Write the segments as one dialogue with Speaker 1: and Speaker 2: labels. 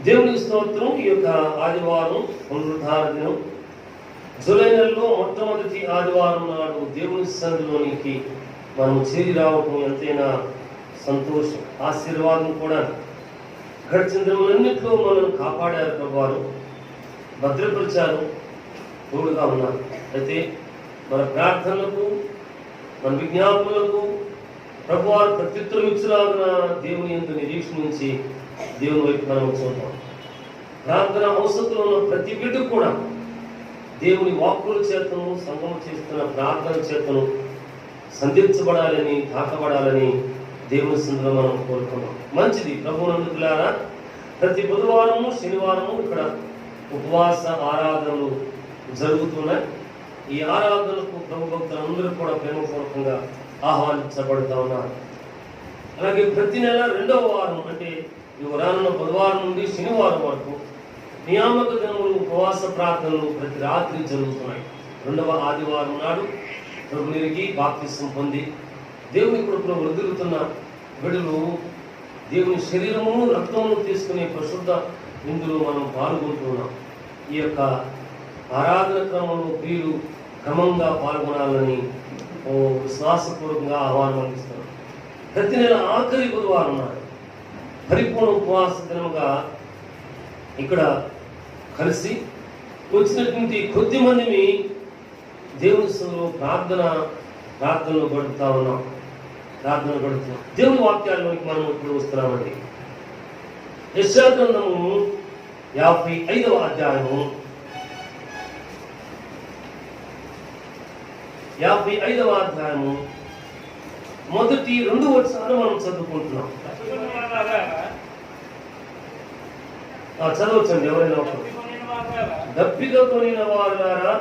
Speaker 1: దేవునికి స్తోత్రం. ఈ యొక్క ఆదివారం పునరుద్ధార దినం, జూలై నెలలో మొట్టమొదటి ఆదివారం నాడు దేవుని సన్నిధిలోనికి మనం చేరి రావటం ఎంతైనా సంతోషం, ఆశీర్వాదం కూడా. గడిచిన దినములన్నింటిలో మనల్ని కాపాడారు ప్రభువారు, భద్రపరిచారు, తోడుగా ఉన్నారు. అయితే మన ప్రార్థనలకు, మన విజ్ఞాపనలకు ప్రభువారు ప్రత్యుత్తరం ఇచ్చులాగిన దేవుని యందు నిరీక్షించి దేవుని వైపు మనం చూద్దాం. ప్రార్థన అవసరంలో ఉన్న ప్రతి బిడ్డ కూడా దేవుని వాక్కుల చేతను, సంగమం చేస్తున్న ప్రార్థన చేతను సంధించబడాలని, తాకబడాలని దేవుని సన్నిధిలో మనం కోరుకున్నాం. మంచిది ప్రభువునందుకులారా. ప్రతి బుధవారము, శనివారము ఇక్కడ ఉపవాస ఆరాధనలు జరుగుతున్నాయి. ఈ ఆరాధనలకు ప్రభు భక్తులందరూ కూడా ప్రేమపూర్వకంగా ఆహ్వానించబడుతూ ఉన్నారు. అలాగే ప్రతి నెల 2వ వారం, అంటే ఈ రానున్న బుధవారం నుండి శనివారం వరకు నియామక దినములు ఉపవాస ప్రార్థనలు ప్రతి రాత్రి జరుగుతున్నాయి. 2వ ఆదివారం నాడు ప్రభునికి బాప్తిసం పొంది దేవుని కృపలో వృద్ధులుతున్న బిడ్డలు దేవుని శరీరమును, రక్తమును తీసుకునే పరిశుద్ధ విందులో మనం పాల్గొంటున్నాం. ఈ యొక్క ఆరాధన క్రమంలో ప్రియులు క్రమంగా పాల్గొనాలని విశ్వాసపూర్వకంగా ఆహ్వానం అందిస్తున్నాం. ప్రతి నెల ఆఖరి బుధవారం నాడు పరిపూర్ణ ఉపవాస దినముగా ఇక్కడ కలిసి వచ్చినటువంటి కొద్ది మందిని దేవుని సన్నిధిలో ప్రార్థనలు గడుపుతా ఉన్నాం. దేవుని వాక్యాల్లోకి మనం ఇప్పుడు వస్తున్నామండి. యెషయా గ్రంథము 55వ అధ్యాయము 55వ అధ్యాయము మొదటి 2 వచనాలు మనం చదువుకుంటున్నాం. చదవచ్చండి ఎవరైనా ఒకరు. దప్పిక కొనిన వారులారా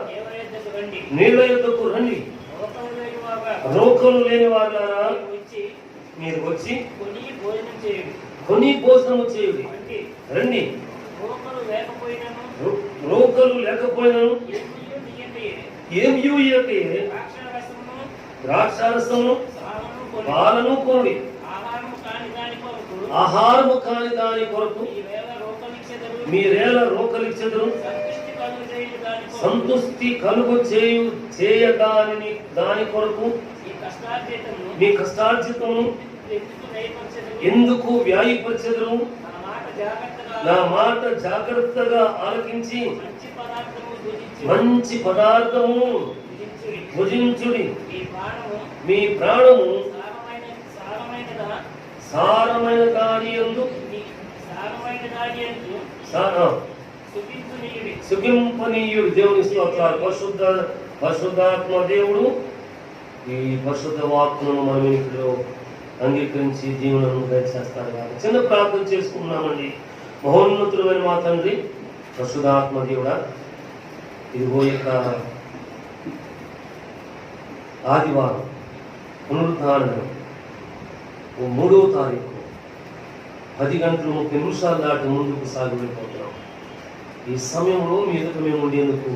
Speaker 1: నీళ్ళ యొద్దకు రండి, రోకలు లేని వారులారా మీరు వచ్చి కొని భోజనము చేయుడి. రండి, రోకలు లేకపోయినను ఏమియు ఇయ్యకయే ద్రాక్షారసము పాలను కొనుడి. ఆహారము కాని దాని కొరకు మీరేలా రోకలిచ్చెదరు. సంతుష్టి కలుగు చేయదాని దాని కొరకు మీ కష్టార్జితము ఎందుకు వ్యాయిపరచెదరు. నా మాట జాగ్రత్తగా ఆలకించి మంచి పదార్థము భుజించుడి. మీ ప్రాణము సారమైన దాని యందు సుఖింపనీయుడు. దేవుని స్తోత్రాలు. పరిశుద్ధాత్మ దేవుడు ఈ పరిశుద్ధ వాక్కులను మనం ఇంట్లో అంగీకరించి జీవనను దయచేస్తారు కాదు. చిన్న ప్రార్థన చేసుకున్నామండి. మహోన్నతులమైన మా తండ్రి, పరిశుద్ధాత్మ దేవుడా, ఇదిగో యొక్క ఆదివారం పునరుద్ధారణ 3వ తారీఖు 10 గంటల 30 నిమిషాలు దాటి ముందుకు సాగిపోతున్నాం. ఈ సమయంలో మీ ఎదుట మేము ఉండేందుకు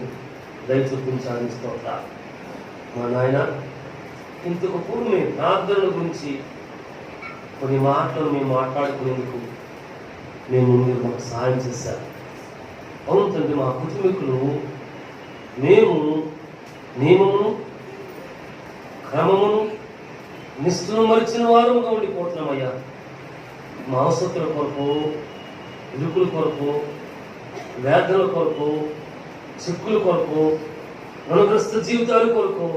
Speaker 1: దయ చూపించాలని స్తోత్రాలు. మా నాయన, ఇంతకు పూర్వమే ప్రార్థనల గురించి కొన్ని మాటలు మేము మాట్లాడుకునేందుకు మీరు మాకు సహాయం చేశారు. అవును తండ్రి, మా కుటుంబీకులు మేము నియమమును, క్రమమును, నిష్ఠను మరిచిన వారముగా ఉండిపోతున్నామయ్యా. మా అవసరతల కొరకు, ఇరుకుల కొరకు, వేదనల కొరకు, చిక్కుల కొరకు, రుణగ్రస్త జీవితాల కొరకు,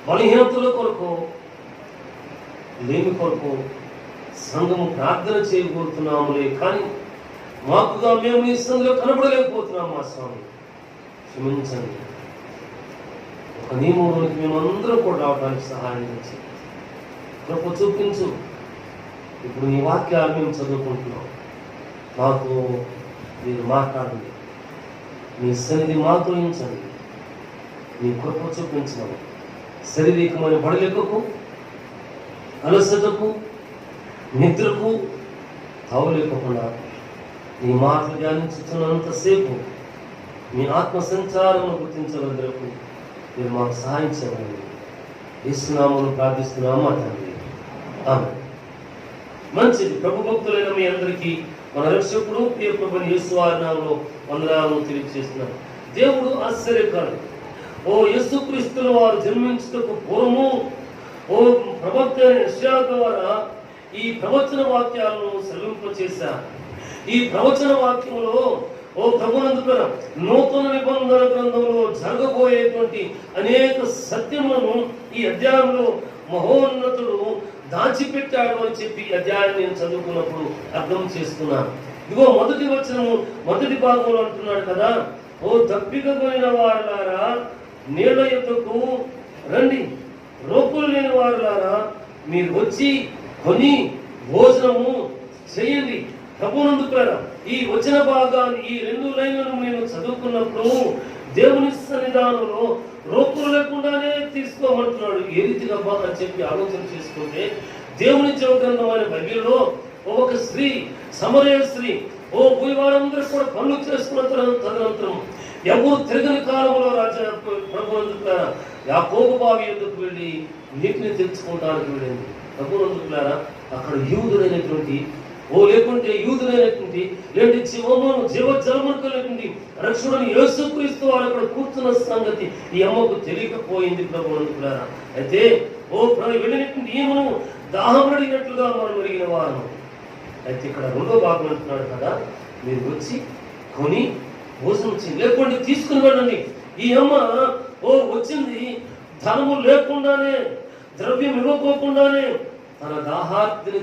Speaker 1: బలహీనతల కొరకు, లేమి కొరకు సంఘము ప్రార్థన చేయబోతున్నాములే కానీ మాకుగా మేము ఈ సంఘంలో కనపడలేకపోతున్నాం. మా స్వామి క్షమించండి. ఒక నియమంలోనికి మేమందరం కూడా రావడానికి సహాయం చేసి కృప చూపించు. ఇప్పుడు నీ వాక్యాలు మేము చదువుకుంటున్నాం. మాకు మీరు మాట్లాడండి, మీ సన్నిధి మాతో ఉంచండి, నీ కృప చూపించమని. శారీరకమైన బడలెక్కకు, అలసటకు, నిద్రకు తావులేకుండా నీ మాటలు ధ్యానించుతున్నంతసేపు మీ ఆత్మ సంచారమును గుర్తించగలరకు మీరు మాకు సహాయం చేయాలని యేసునామములో ప్రార్థిస్తున్నాము తండ్రి. ఆమేన్. మంచిది. ప్రభు భక్తులైన మీ అందరికీ మన రక్షకుడు ప్రియ ప్రభుని యేసు వారి నామములో వందనాలు తెలియజేస్తున్నాం. దేవుడు ఆశ్చర్యకారుడు. ఓ యేసుక్రీస్తుల వారు జన్మించుటకు పూర్వము ఓ ప్రవక్త యెషయా ద్వారా ఈ ప్రవచన వాక్యాలను సెలవింపచేశారు. ఈ ప్రవచన వాక్యంలో ఓ ప్రభునందు నూతన నిబంధన గ్రంథంలో జరగబోయేటువంటి అనేక సత్యములను ఈ అధ్యాయంలో మహోన్నతుడు దాచిపెట్టాడు అని చెప్పి అధ్యాయాన్ని నేను చదువుకున్నప్పుడు అర్థం చేసుకున్నాను. ఇదిగో మొదటి వచనము మొదటి భాగంలో అంటున్నాడు కదా, ఓ దప్పిక పోయిన వారులారా నీళ్ల యొద్దకు రండి, రోకులు లేని వారులారా మీరు వచ్చి కొని భోజనము చేయండి. ప్రభునందుకులారా ఈ వచన భాగాన్ని ఈ 2 లైన్లను నేను చదువుకున్నప్పుడు దేవుని సన్నిధానంలో రోకులు లేకుండానే తీసుకోమంటున్నాడు. ఏ రీతిగా అని చెప్పి ఆలోచన చేసుకుంటే దేవుని జీవగ్రంథమైన బైబిల్లో ఒక స్త్రీ, సమరయ స్త్రీ, ఓ పోయి వారందరూ కూడా పనులు చేసుకున్న తదనంతరం ఎవరు తిరగని కాలంలో రాజా ప్రభునందుకులారా యాకోబు బావి యొద్దకు వెళ్ళి నీటిని తెచ్చుకోవడానికి వెళ్ళింది. ప్రభునందుకులారా అక్కడ యూదుడైనటువంటి లేకుంటే యూదులైనటువంటి లేదంటే జీవజలమును కలిగినటువంటి రక్షకుడైన యేసుక్రీస్తు వారు అక్కడ కూర్చున్న సంగతి ఈ అమ్మకు తెలియకపోయింది. ప్రభునందుకులారా అయితే వెళ్ళినటువంటి ఈమెను దాహం అడిగినట్లుగా మనం అడిగిన వారు. అయితే ఇక్కడ 2వ భాగం అంటున్నాడు కదా, మీరు వచ్చి కొని భోజనం చేయండి, లేకుంటే తీసుకుని వెళ్ళండి. ఈ అమ్మ వచ్చింది ధనము లేకుండానే, ద్రవ్యం ఇవ్వకోకుండానే తన దాహార్తిని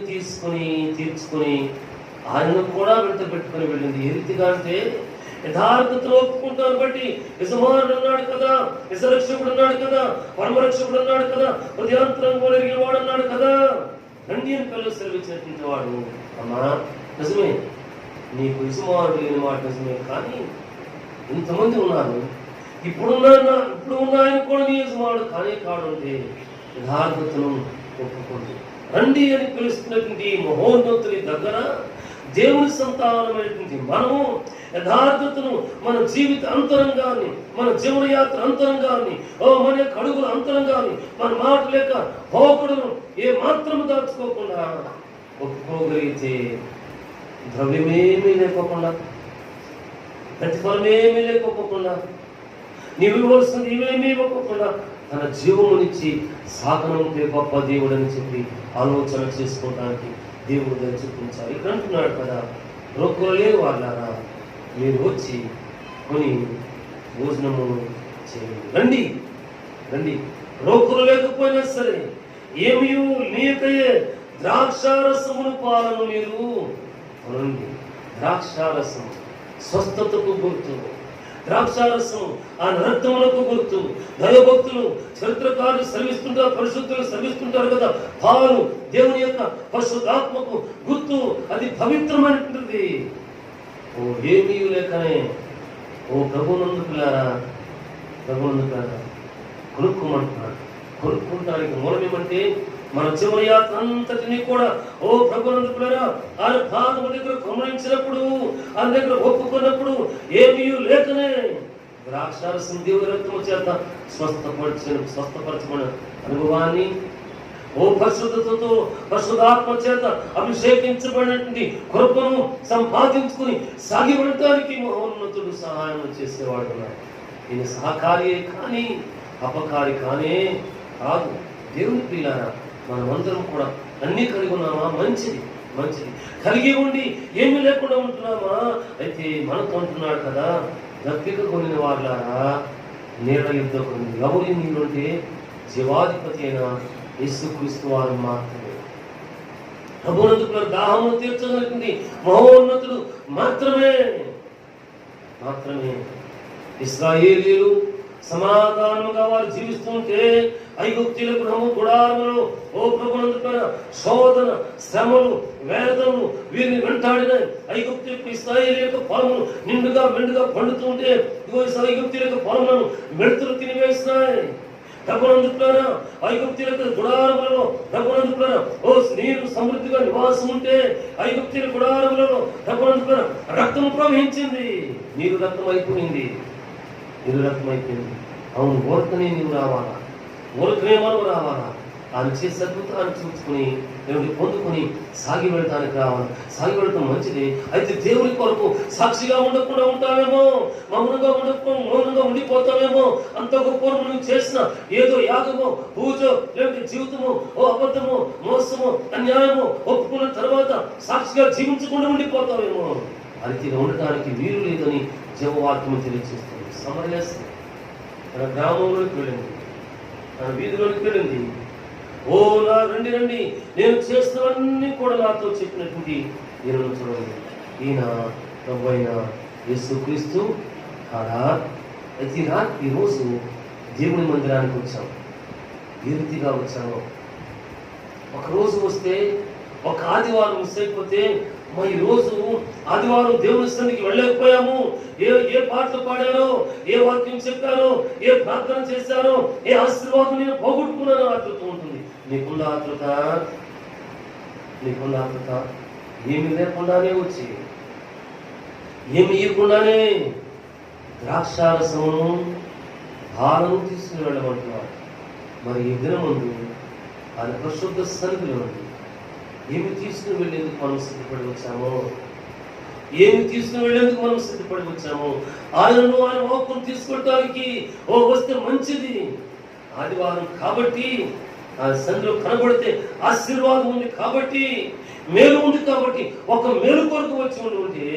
Speaker 1: తీర్చుకొని ఆయనను కూడా వెంట పెట్టుకుని వెళ్ళింది. ఏ రీతిగా అంటే యథార్థతను ఒప్పుకుంటాను బట్టి యజమానుడు అన్నాడు కదా, యజరక్షకుడు అన్నాడు కదా, పరమరక్షకుడు అన్నాడు కదా, హృదయాంతరం కోరిన వాడు అన్నాడు కదా, రండి అని పిల్లలు సెలవిచ్చినటువంటి వాడు. అమ్మా నిజమే, నీకు యజమానుడు లేని మాట నిజమే, కానీ ఇంతమంది ఉన్నారు, ఇప్పుడున్న ఆయన కూడా నీ యజమానుడు కానీ కాడు అంటే యథార్థతను ఒప్పుకోండి. రండి అని పిలుస్తున్నటువంటి మహోన్నతుని దగ్గర దేవుని సంతానమైనటువంటి మనము యథార్థతను మన జీవిత అంతరంగాన్ని, మన జీవన యాత్ర అంతరంగాన్ని, మన యొక్క అడుగుల అంతరంగాన్ని, మన మాట లేక పోకడను ఏ మాత్రము దాచుకోకుండా ఒప్పుకోగలిగితే ద్రవ్యమేమీ లేకోకుండా, ప్రతిఫలమేమీ లేకపోకుండా, నీవు ఇవ్వాల్సింది ఇవేమీ ఇవ్వకుండా తన జీవమునిచ్చి సాగనంటే గొప్ప దేవుడు అని చెప్పి ఆలోచన చేసుకోవడానికి దేవుడు దాన్ని చూపించాలి. ఇక్కడ అంటున్నాడు కదా, రోకులు లేని వాళ్ళారా మీరు వచ్చి కొని భోజనము చేయండి. రండి రండి, రోకులు లేకపోయినా సరే ఏమీ లేకయే ద్రాక్షారసమును పాలను మీరు కొనండి. ద్రాక్షారసం స్వస్థతకు గుర్తు, ద్రాక్షారసం ఆ రక్తములకు గుర్తు. దైవభక్తులు చరిత్రకారులు శ్రమిస్తుంటారు, పరిశుద్ధులు శ్రమిస్తుంటారు కదా, పాలు దేవుని యొక్క పరిశుద్ధాత్మకు గుర్తు, అది పవిత్రమైనటువంటిది. ఏమీ లేకనే ప్రభునందుకులారా కొనుక్కోమంటున్నాడు. కొనుక్కుంటానికి మూలమేమంటే మన చివరి యాత్ర అంతటినీ కూడా ప్రభునందుకులారా ఆయన పాదము దగ్గర గమనించినప్పుడు, ఆయన దగ్గర ఒప్పుకున్నప్పుడు ఏమీ లేకనే ద్రాక్షారసం దేవుని రక్తము చేత స్వస్థపరచబడిన అనుభవాన్ని, పరిశుద్ధతతో పరిశుద్ధాత్మ చేత అభిషేకించబడినటువంటి కృపను సంపాదించుకుని సాగిపడటానికి మహోన్నతుడు సహాయం చేసేవాడు. ఈయన సహకారియే కానీ అపకారి కానే కాదు. దేవుని పిల్లారా మనమందరం కూడా అన్ని కలిగి ఉన్నామా? మంచిది మంచిది. కలిగి ఉండి ఏమీ లేకుండా ఉంటున్నామా? అయితే మనతో అంటున్నాడు కదా, దప్పిక కొనిన వాళ్ళారా నీళ్ళ యుద్ధకు ఎవరి నీళ్ళంటే జీవాధిపతి అయిన యేసుక్రీస్తు వారు మాత్రమే. ప్రభునందుకున్న దాహము తీర్చగలిగింది మహోన్నతుడు మాత్రమే. ఇశ్రాయేలీయులు సమాధానముగా వారు జీవిస్తుంటే ఐగుప్తీయులకు గుడారములు ప్రభునందుకున్న శోధన, శ్రమలు, వేదనలు వీరిని వెంటాడినాయి. ఐగుప్తీయులకు ఇశ్రాయేలీయులకు పొలములు నిండుగా మెండుగా పండుతుంటే ఐగుప్తీయులకు పొలములను వెలుతులు తినివేసినాయి. ప్రభునందుకున్నారా ఐగుప్తీయులకు గుడారములలో ప్రభునందుకున్నారా నీరు సమృద్ధిగా నివాసం ఉంటే ఐగుప్తీయుల గుడారములలో ప్రభునందుకున్నారా రక్తం ప్రవహించింది. నీరు రక్తం అయిపోయింది. అవును, ఊరకనే నీవు రావాలా? ఊరకనే మనం రావాలా? ఆయన చేసే అద్భుతాన్ని చూసుకుని దేవుడిని పొందుకొని సాగి వెళ్తానికి రావాలి. సాగి వెళ్ళటం మంచిది. అయితే దేవుని కొరకు సాక్షిగా ఉండకుండా ఉంటామేమో, మౌనంగా ఉండిపోతామేమో. అంత గొప్ప నువ్వు చేసిన ఏదో యాగమో, పూజో, లేదంటే జీవితమో, అబద్ధమో, మోసమో, అన్యాయమో ఒప్పుకున్న తర్వాత సాక్షిగా జీవించకుండా ఉండిపోతామేమో. అది ఉండటానికి వీలు లేదని జీవవాక్యం తెలియజేస్తుంది. సమరయ తన గ్రామంలోకి వెళ్ళింది, తన వీధిలోకి వెళ్ళింది. ఓ నా రండి రండి, నేను చేస్తున్నవన్నీ కూడా నాతో చెప్పినటువంటి ఈయనను చూడండి. ఈయన ప్రభు అయిన యేసుక్రీస్తు కాదా? అయితే ఈరోజు దేవుని మందిరానికి వచ్చాం. ఏ రీతిగా వచ్చాము? ఒకరోజు వస్తే, ఒక ఆదివారం మిస్ అయిపోతే, ఈరోజు ఆదివారం దేవుని సన్నిధికి వెళ్ళలేకపోయాము. ఏ పాటలు పాడారో, ఏ వాక్యం చెప్పారో, ఏ ప్రార్థన చేశారో, ఏ ఆశీర్వాదం నేను పోగొట్టుకున్నానో ఆతృత ఉంటుంది. నీకున్న ఆతృత, నీకున్న ఆతృత ఏమి లేకుండానే వచ్చి, ఏమి ఇవ్వకుండానే ద్రాక్షారసమును భారము తీసుకుని వెళ్ళమంటున్నారు. మరి ఈ దినముందు అది పరిశుద్ధ సన్నిధిలో ఉంది. ఏమి తీసుకుని వెళ్ళేందుకు మనం సిద్ధపడి వచ్చామో, ఏమి తీసుకుని వెళ్ళేందుకు మనం సిద్ధపడి వచ్చామో, ఆయనను ఆయన వాక్కును తీసుకెళ్ళడానికి వస్తే మంచిది. ఆదివారం కాబట్టి ఆ సన్నిధిలో కనబడితే ఆశీర్వాదం ఉంది కాబట్టి, మేలు ఉంది కాబట్టి, ఒక మేలు కొరకు వచ్చి ఉంటే,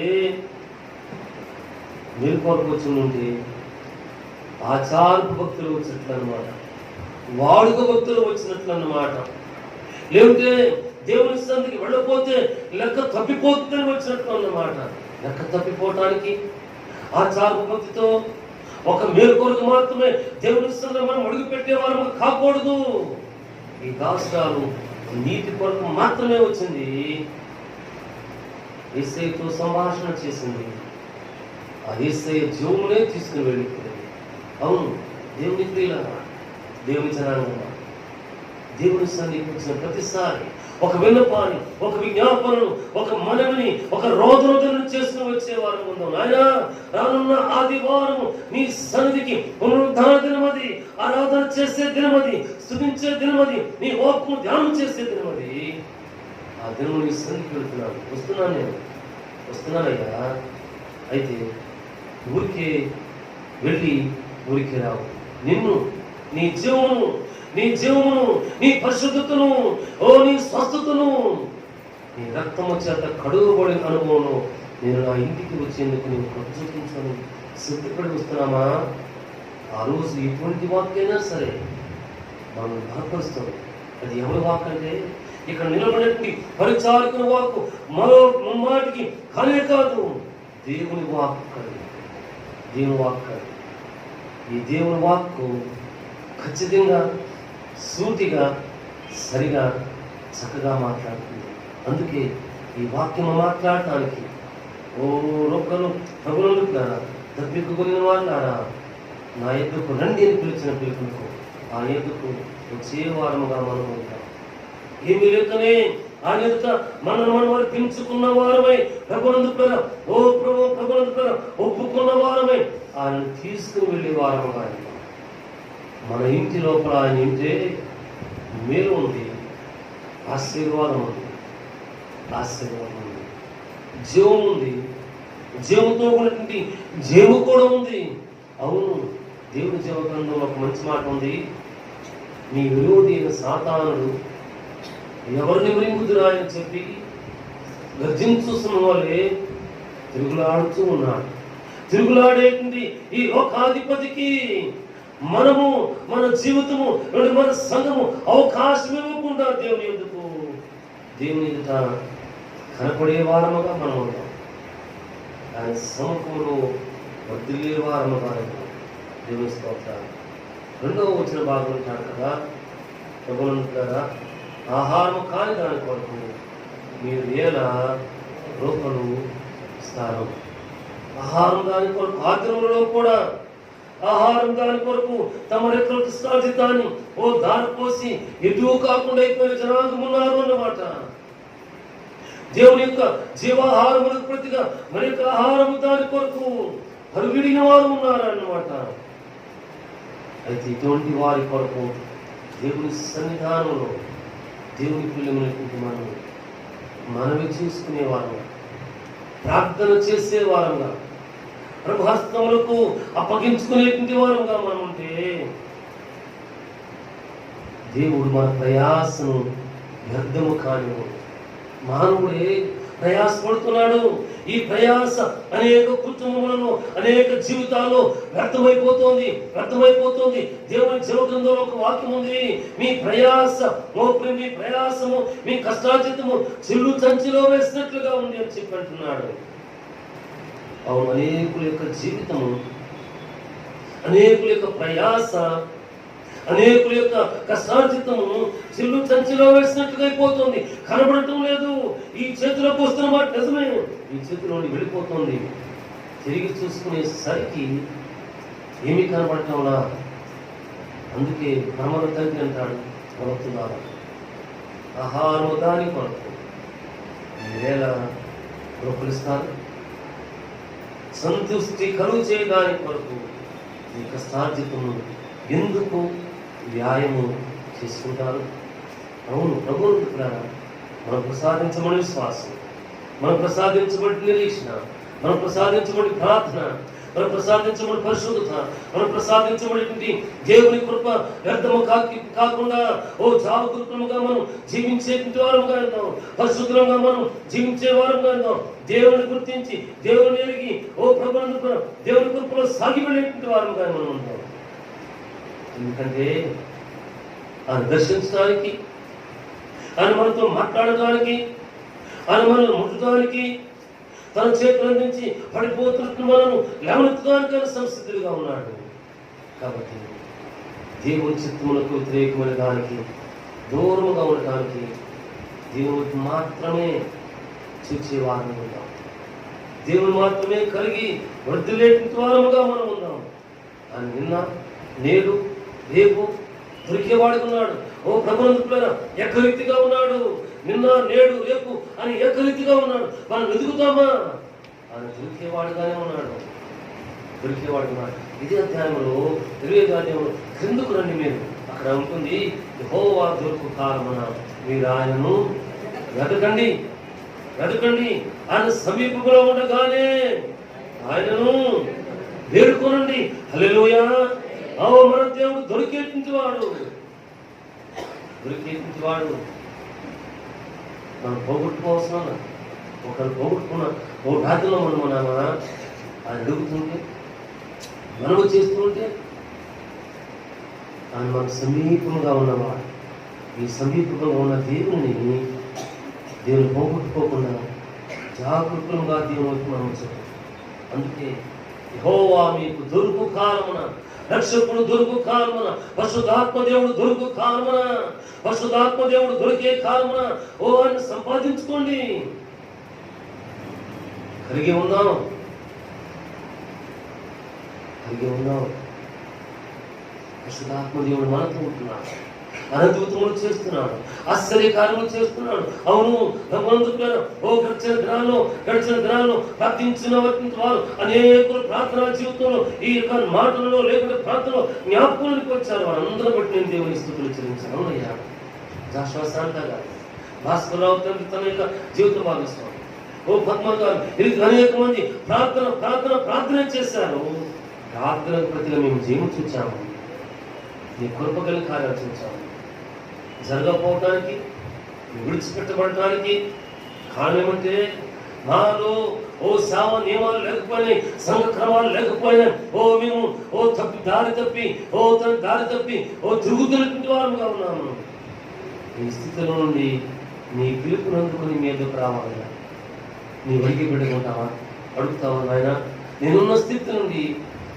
Speaker 1: మేలు కొరకు వచ్చి ఉంటే ఆచారపు భక్తులు వచ్చినట్లు అన్నమాట, వాడుక భక్తులు వచ్చినట్లు అన్నమాట. లేకుంటే దేవుని సన్నిధికి వెళ్ళకపోతే లెక్క తప్పిపోతుందని వచ్చినట్లు అన్నమాట. లెక్క తప్పిపోవటానికి ఆచారపు భక్తితో ఒక మేలు కొరకు మాత్రమే దేవుని సన్నిధిలో మనం అడుగు పెట్టేవారు కాకూడదు. ఈ దాసరాలు నీతి కొరకు మాత్రమే వచ్చింది. యేసయ్యతో సంభాషణ చేసింది. ఆ యేసయ్య జీవమునే తీసుకుని వెళ్ళిపోయింది. అవును, దేవుని ప్రియులారా, దేవుని జనాంగమా, దేవుని సన్నిధికి వచ్చిన ప్రతిసారి ఒక విన్నపాన్ని, ఒక విజ్ఞాపనను, ఒక మనవిని, ఒక రోదనను చేసుకుని వచ్చేవారు ఉందాం. నాయన, రానున్న ఆదివారం నీ సన్నిధికి పునరుద్ధాన దినమది, ఆరాధన చేసే దినమది, స్తుతించే దినమది, నీ వాక్కును ధ్యానం చేసే దినమది. ఆ దినము నీ సన్నిధికి వెళ్తున్నాను. నేను వస్తున్నానయ్యా. అయితే ఊరికే వెళ్ళి ఊరికే రావు. నిన్ను, నీ జీవమును, నీ పరిశుద్ధతను, నీ స్వస్థతను, నీ రక్తము చేత కడుగుబడిన అనుభవం నేను నా ఇంటికి వచ్చేందుకు నేను కృప చూపించాను. సిద్ధపడి వస్తున్నామా? ఆ రోజు ఎటువంటి వాక్కైనా సరే మనం బలపరుస్తాం. అది ఎవరి వాక్ అంటే, ఇక్కడ నిలబడినటువంటి పరిచారకుల వాక్కు మరో మాటికి కానే కాదు, దేవుని వాక్ కాదు. దేవుని వాక్ కాదు. ఈ దేవుని వాక్కు ఖచ్చితంగా, సూటిగా, సరిగా, చక్కగా మాట్లాడుతుంది. అందుకే ఈ వాక్యము మాట్లాడటానికి రొక్కలు ప్రభువులారా, తప్పికొనిన వాళ్ళారా, నా ఎద్దుకు రండి అని పిలిచిన పిలుపులకు ఆ ఎద్దుకు వచ్చే వారముగా మనం ఉంటాం. ఏమి లేకనే ఆయన ఎదుట మనం వారు పెంచుకున్న వారమై ప్రభునందుకురా, ప్రభునందుకురా ఒప్పుకున్న వారమై ఆయన తీసుకుని వెళ్ళే వారముగా మన ఇంటి లోపల ఆయన ఇంటే మేలు ఉంది, ఆశీర్వాదం ఉంది, జీవం ఉంది, జీవంతో ఉన్నటువంటి జీవు కూడా ఉంది. అవును, దేవుని జీవగ్రంథంలో ఒక మంచి మాట ఉంది. నీ విరోధి అయిన సాతానుడు ఎవరిని మృంగుదురా అని చెప్పి గర్జించుస్తున్న వాళ్ళే తిరుగులాడుతూ ఉన్నాడు. తిరుగులాడేటువంటి ఈ లోకాధిపతికి మనము, మన జీవితము, మన సంఘము అవకాశం ఇవ్వకుండా దేవుని ఎదుట కనపడే వారముగా మనం ఉంటాం. ఆయన సముఖంలో వర్ధిల్లే వారముగా దేవుని స్తోత్రాలు. రెండవ వచ్చిన భాగం ఉంటాడు కదా, ప్రభువులారా, ఆహారము కాని దాని కొరకు మీరు ఎలా రూపలు ఇస్తారు. ఆహారం దాని కొరకు, ఆగ్రహంలో కూడా ఆహారం దాని కొరకు తమ రెక్కలకు సాధితాన్ని దారిపోసి ఎటు కాకుండా అయిపోయిన జనాంగం ఉన్నారు అన్నమాట. దేవుని యొక్క జీవాహారములకు ప్రతిగా మరి యొక్క ఆహారము దాని కొరకు పరుగిడిన వారు ఉన్నారు అన్నమాట. అయితే ఇటువంటి వారి కొరకు దేవుని సన్నిధానంలో దేవుని పిల్లమైనటువంటి మనం మనవి చేసుకునేవారంగా, ప్రార్థన చేసేవారంగా, ప్రభు హస్తములకు అప్పగించుకునేటువంటి వారంగా మనం ఉంటే దేవుడు మన ప్రయాసను వ్యర్థము కానివ్వడు. మానవుడే ప్రయాసపడుతున్నాడు. ఈ ప్రయాస అనేక కుటుంబములను, అనేక జీవితాల్లో వ్యర్థమైపోతుంది. దేవుని జీవగ్రంథంలో ఒక వాక్యం ఉంది, మీ ప్రయాసము మీ కష్టార్జితము చిల్లు సంచిలో వేసినట్లుగా ఉంది అని చెప్పి అంటున్నాడు. అవును, అనేకుల యొక్క జీవితము, అనేకుల యొక్క ప్రయాస, అనేకుల యొక్క కష్టార్జితము చిల్లు సంచిలో వేసినట్లుగా అయిపోతుంది. కనబడటం లేదు. ఈ చేతిలోకి వస్తున్న మాట నిజమే, ఈ చేతిలోని వెళ్ళిపోతుంది. తిరిగి చూసుకునేసరికి ఏమీ కనబడటంలా. అందుకే బ్రహ్మను తండ్రి అంటాడు, కొనుక్కున్నారు ఆహారం దాని కొరకు మీరేలా రూపలిస్తారు, సంతృష్టి కలుగు చేయడానికి కొరకు ఈ కష్టార్జితము ఎందుకు వ్యాయాము చేసుకుంటారు? అవును, ప్రభువును మనం ప్రసాదించబడి విశ్వాసం, మనం ప్రసాదించబడి నిరీక్షణ, మనం ప్రసాదించబడి ప్రార్థన, మనం ప్రసాదించబడి పరిశుద్ధత, మనం ప్రసాదించబడి దేవుని కృప వ్యర్థము కాకుండా చావు కృపముగా మనం జీవించేటువంటి వారంగా ఉన్నాం. పరిశుద్ధంగా మనం జీవించే వారంగా ఉన్నాం. దేవుని గుర్తించి, దేవుని ఎరిగి ప్రభుత్వ దేవుని కృపలో సాగి వెళ్ళేటువంటి వారంగా మనం ఉన్నాం. ఎందుకంటే ఆయన దర్శించడానికి, ఆయన మనతో మాట్లాడటానికి, ఆయన మనల్ని ముట్టడానికి, తన చేతుల నుంచి పడిపోతున్నట్టు మనము లేవనెత్తడానికి సంసిద్ధులుగా ఉన్నాడు. కాబట్టి దేవుని చిత్తములకు వ్యతిరేకమైన దానికి దూరముగా ఉండటానికి దేవునికి మాత్రమే చూచేవారము ఉందాం. దేవుని మాత్రమే కలిగి వర్ధిల్లేటువంటి వారముగా మనం ఉందాం. ఆయన నిన్న, నేడు, రేపు దొరికేవాడిగా ఉన్నాడు. ప్రభునందుకులైన ఏకరీతిగా ఉన్నాడు. నిన్న, నేడు, రేపు అని ఏకరీతిగా ఉన్నాడు. మనం వెతుకుతామా? ఆయన దొరికేవాడుగానే ఉన్నాడు. ఇదే అధ్యాయంలో 25వ అధ్యాయంలో క్రిందకు రండి మీరు, అక్కడ ఉంటుంది, యెహోవా దొరుకు కాలమున మీరు ఆయనను వెతకండి. ఆయన సమీపంలో ఉండగానే ఆయనను వేడుకోనండి. హల్లెలూయా. మన దేవుడు దొరికేటువంటి వాడు. మనం పోగొట్టుకోవాల్సిన, ఒకరు పోగొట్టుకున్న వ్యాధిలో మనం ఆయన అడుగుతుంటే, మనము చేస్తుంటే ఆయన మన సమీపంగా ఉన్నవాడు. ఈ సమీపంగా ఉన్న దేవుని పోగొట్టుకోకుండా జాగృతంగా దేవునికి మనం చెప్పాలి. అందుకే యెహోవా మీకు దొరుకు కాలమున, రక్షకుడు దొరుకు కాలమున, పరిశుద్ధాత్మ దేవుడు దొరుకు కాలమున, పరిశుద్ధాత్మ దేవుడు దొరికే కాలమున ఆయన సంపాదించుకోండి. కలిగి ఉందాం. పరిశుద్ధాత్మ దేవుడు మనతో ఉంటున్నాడు. అద్భుతములు చేస్తున్నాడు, ఆశ్చర్య కార్యములు చేస్తున్నాడు. అవును, గడిచిన దినాల్లో ప్రార్థించిన వారు అనేకులు ప్రార్థనా జీవితంలో ఈ యొక్క మాటలలో లేకుంటే ప్రార్థనలో జ్ఞాపకానికి వచ్చారు. వారందరూ బట్టి నేను దేవుని స్తుతులు చెల్లించాను. అవునయ్యా, జాషువా గారు, భాస్కరరావు తండ్రి తన యొక్క జీవిత భాగస్వామి, పద్మ గారు, ఇది అనేక మంది ప్రార్థన చేశారు. ప్రార్థనకు ప్రతిగా మేము జీవం చూచాము. నీ కృప కలిగిన కార్యాలు చూచాము. జరగకపోవటానికి, విడిచిపెట్టబడటానికి కారణం ఏమంటే నాలో సేవ నియమాలు లేకపోయినాయి, సంఘ క్రమాలు లేకపోయినాయి. మేము దారి తప్పి తిరుగుతున్నటువంటి వారుగా ఉన్నాము. ఈ స్థితిలో నుండి నీ పిలుపునందుకుని మీ ఎదుకు రావాలి. నీ వైద్య పెట్టుకుంటావా? అడుగుతావా? నాయన, నేనున్న స్థితి నుండి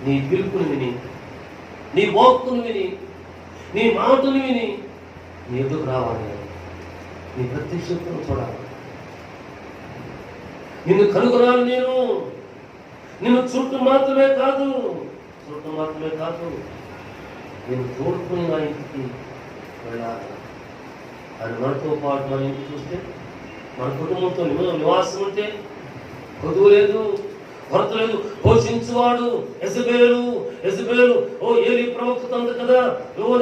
Speaker 1: నీ పిలుపుని విని, నీ వాక్కును విని, నీ మాటను విని నీ ఎదుకు రావాలి. నీ ప్రత్యక్షతను చూడాలి. నిన్ను కనుగొనాలి. నిన్ను చూడటం మాత్రమే కాదు, నేను తోడుకుని నా ఇంటికి వెళ్ళాలి. అది మనతో పాటు మన ఇంటికి చూస్తే, మన కుటుంబంతో నివాసం ఉంటే, కొదువు లేదు, భర్త లేదు, పోషించువాడు యెజబెలు. ఓ ఏలీ ప్రవక్త అంది కదా,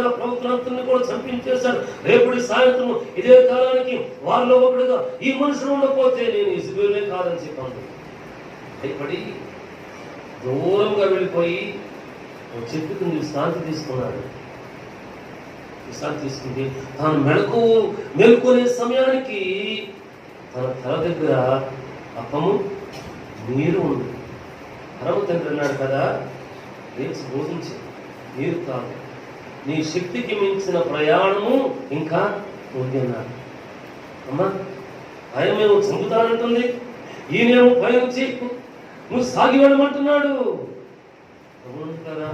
Speaker 1: నా ప్రవక్తలందరినీ కూడా చంపించేశాడు. రేపటి సాయంత్రం ఇదే కాలానికి వారిలో ఒకడుగా ఈ మనుషులు ఉండకపోతే నేను యెజబెలే కాదని చెప్పాను. భయపడి దూరంగా వెళ్ళిపోయి చెట్టుకు విశ్రాంతి తీసుకున్నాడు. విశ్రాంతి తీసుకుంటే తాను మెలుకునే సమయానికి తన తల దగ్గర అప్పము నీరు ఉంది. పరమ తండ్రి అన్నాడు కదా, లేచి భోజించి నీరు తాగు, నీ శక్తికి మించిన ప్రయాణము ఇంకా ఉంది అన్నాడు. అమ్మా ఆయమేమో చంపుతానంటుంది, ఈయనేమో భయం చేయకు, నువ్వు సాగి వెళ్ళమంటున్నాడు. కదా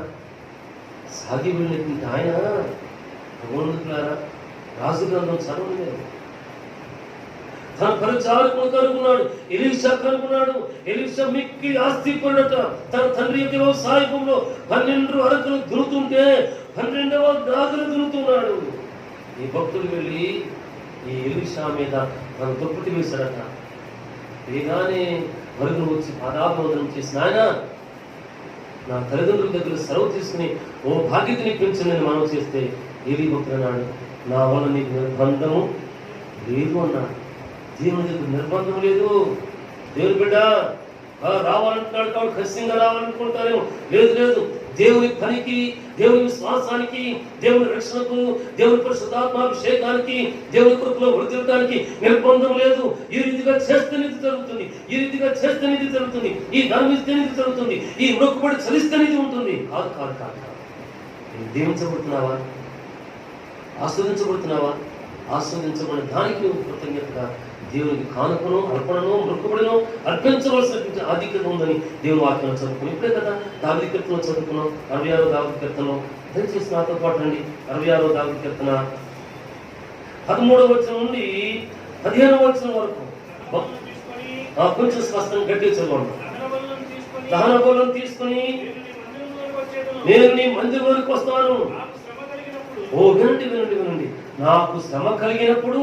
Speaker 1: సాగి వెళ్ళేటువంటి ఆయన భగవంతులారా రాజు గ్రంథం చదవలేదు. తన పరిచారకులు కనుక్కున్నాడు, ఎలీషా కనుక్కున్నాడు. ఎలీషా మిక్కిలి ఆస్తిపరుడట. తన తండ్రి యొక్క వ్యవసాయంలో 12 అరకులు దున్నుతుంటే 12వ దాగులు దున్నుతున్నాడు. ఈ భక్తుడు వెళ్ళి ఈ ఎలీషా మీద తన దుప్పటి వేశాడట. వేగానే మరుగును వచ్చి పాదాభివందనం చేసిన ఆయన, నా తల్లిదండ్రుల దగ్గర సెలవు తీసుకుని ఓ బాధ్యతని పెంచని మనం చేస్తే ఏలీ భక్తుడు అన్నాడు, నా వల్ల నీకు నిర్బంధము లేదు అన్నాడు. దేవుని దగ్గర నిర్బంధం లేదు. దేవుని బిడ్డ రావాలంటున్నాడు కాబట్టి ఖచ్చితంగా రావాలనుకుంటారేమో, లేదు. దేవుని పనికి, దేవుని విశ్వాసానికి, దేవుని రక్షణకు, దేవుని పరిశుద్ధాత్మాభిషేకానికి, దేవుని కృపలో వృద్ధి నిర్బంధం లేదు. ఈ రీతిగా చేస్తే నిధి జరుగుతుంది, ఈ రీతిగా చేస్తే నిధి జరుగుతుంది, ఈ దానం ఇస్తే నిధి జరుగుతుంది, ఈ మొక్కుబడి చలిస్తే నిధి ఉంటుంది. కాదు. దీవించబడుతున్నావా? ఆస్వాదించబడుతున్నావా? ఆస్వాదించబడిన దానికి నువ్వు కృతజ్ఞతగా దేవునికి కానుకను, అర్పణను, మొక్కుబడిను అర్పించవలసినటువంటి అధికత ఉందని దేవుని వాక్యం చదువుకుని ఇప్పుడే కదా దావీదు కీర్తన చదువుకున్నాం. 66వ దావీదు కీర్తనలో దయచేసి నాతో పాటు రండి. 66వ దావీదు కీర్తన 13వ వచనం నుండి 15వ వచనం వరకు కొంచెం స్పష్టంగా గట్టిగా చదవండి. దహన బలులను తీసుకుని నేను నీ మందిరంలోకి వస్తాను. వినండి. నాకు శ్రమ కలిగినప్పుడు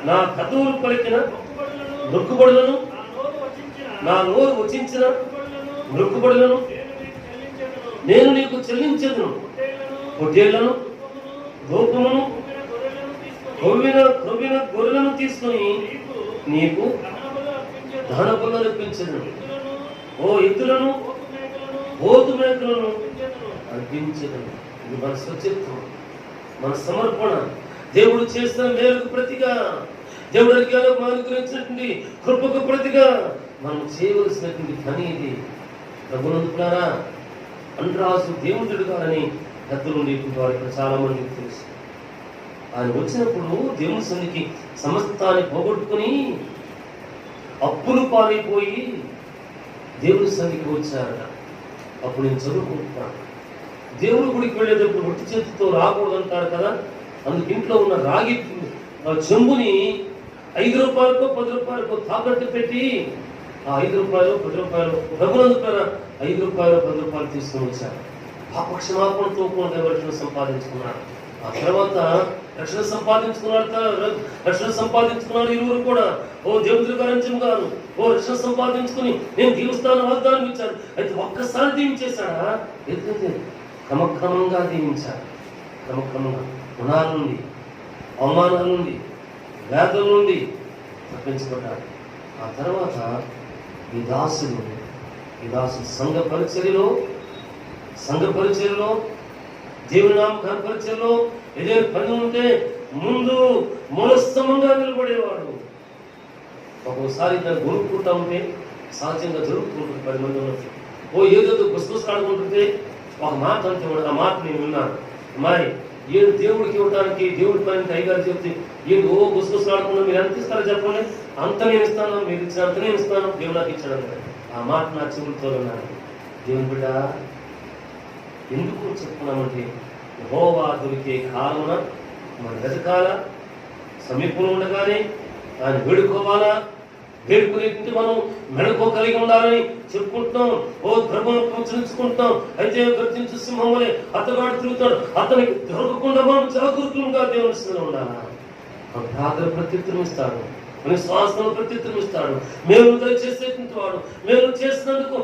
Speaker 1: నా కథలు పలికిన మొక్కుబడులను, నా నోరు వచించిన మొక్కుబడులను నేను నీకు చెల్లించదును. పొట్టేళ్లను, ధూపమును, కొవ్విన గొర్రెలను తీసుకుని నీకు దహన బలులు అర్పించదును. ఓ ఎద్దులను, బోతు మేకలను అర్పించదును. ఇది మన స్వచ్ఛత్వం, మన సమర్పణ. దేవుడు చేసిన మేలుకు ప్రతిగా, దేవుడు అనుగ్రహించినటువంటి కృపకు ప్రతిగా మనం చేయవలసినటువంటి పని ఇది. ప్రభునందుకున్నారా? అండ్రాజు దేవుడు గారని పెద్దలు ఉండేటువంటి వారు ఇక్కడ చాలా మందికి తెలుసు. ఆయన వచ్చినప్పుడు దేవుని సన్నిధికి సమస్తాన్ని పోగొట్టుకుని అప్పులు పాలైపోయి దేవుని సన్నిధికి వచ్చారట. అప్పుడు నేను చదువుకుంటున్నాను, దేవుడి గుడికి వెళ్ళేటప్పుడు ఒట్టి చేతితో రాకూడదు అంటారు కదా. అందుకు ఇంట్లో ఉన్న రాగి చెంబుని 5 రూపాయలకో 10 రూపాయలకో తాకట్టు పెట్టి ఆ 5 రూపాయలు 10 రూపాయలు ప్రభునందుకున్న 5 రూపాయలు 10 రూపాయలు తీసుకుని వచ్చారు. పాపక్షమాపణతో కూడా రక్షణ సంపాదించుకున్నారు. ఆ తర్వాత రక్షణ సంపాదించుకున్నారు ఇరువురు కూడా. ఓ దేవుడి గారించం గారు ఓ రక్షణ సంపాదించుకుని నేను దీవిస్తాను వాగ్దానం ఇచ్చాను. అయితే ఒక్కసారి దీవించేశాడా? ఎందుకంటే క్రమక్రమంగా దీవించారు. క్రమక్రమంగా గుణాల నుండి, అవమానాల నుండి, వేదల నుండి తప్పించబడ్డాడు. ఆ తర్వాత ఈ దాసుడు సంఘ పరిచర్యలో దేవుని నామకాల పరిచర్యలో ఏదైనా పని ఉంటే ముందు మనస్తమంగా నిలబడేవాడు. ఒక్కోసారి దాన్ని గొనుక్కుంటా ఉంటే సహజంగా జరుగుతుంటుంది. 10 మంది ఉన్నట్టు ఏదో గుసగుసలాడుకుంటుంటే ఒక మాట అంటే ఆ మాట నేను విన్నాను. మరి ఏడు దేవుడికి ఇవ్వడానికి దేవుడి పని అయ్యగారు చెప్తే ఏడు గుసగుసలాడకుండా మీరు ఎంత ఇస్తారో చెప్పండి, అంత నేను ఇస్తాను, మీరు ఇచ్చినంత నేను ఇస్తాను, దేవుడు నాకు ఇచ్చాడు. ఆ మాట నా చెవులతో ఉన్నాను. దేవుని బిడ్డ ఎందుకు చెప్తున్నామంటే యెహోవా దొరికే కాలమున మనం వెతకాలా, సమీపంలో ఉండగానే ఆయన వేడుకోవాలా, వేడుకునేటువంటి మనం మెడకోగలిగి ఉండాలని చెప్పుకుంటున్నాం. ఓ ప్రభువును ప్రచురించుకుంటాం. అయితే గర్జించు సింహం వలె అతగాడు తిరుగుతాడు, అతనికి దొరకకుండా మనం జాగరూకులుగా దేవుని ఉండాలా. ప్రార్థన ప్రత్యుత్తరం ఇస్తాడు. విశ్వాసము ప్రత్యుత్తరమిస్తాడు. మేలు దయచేసేటువంటి వాడు. మేలు చేసినందుకు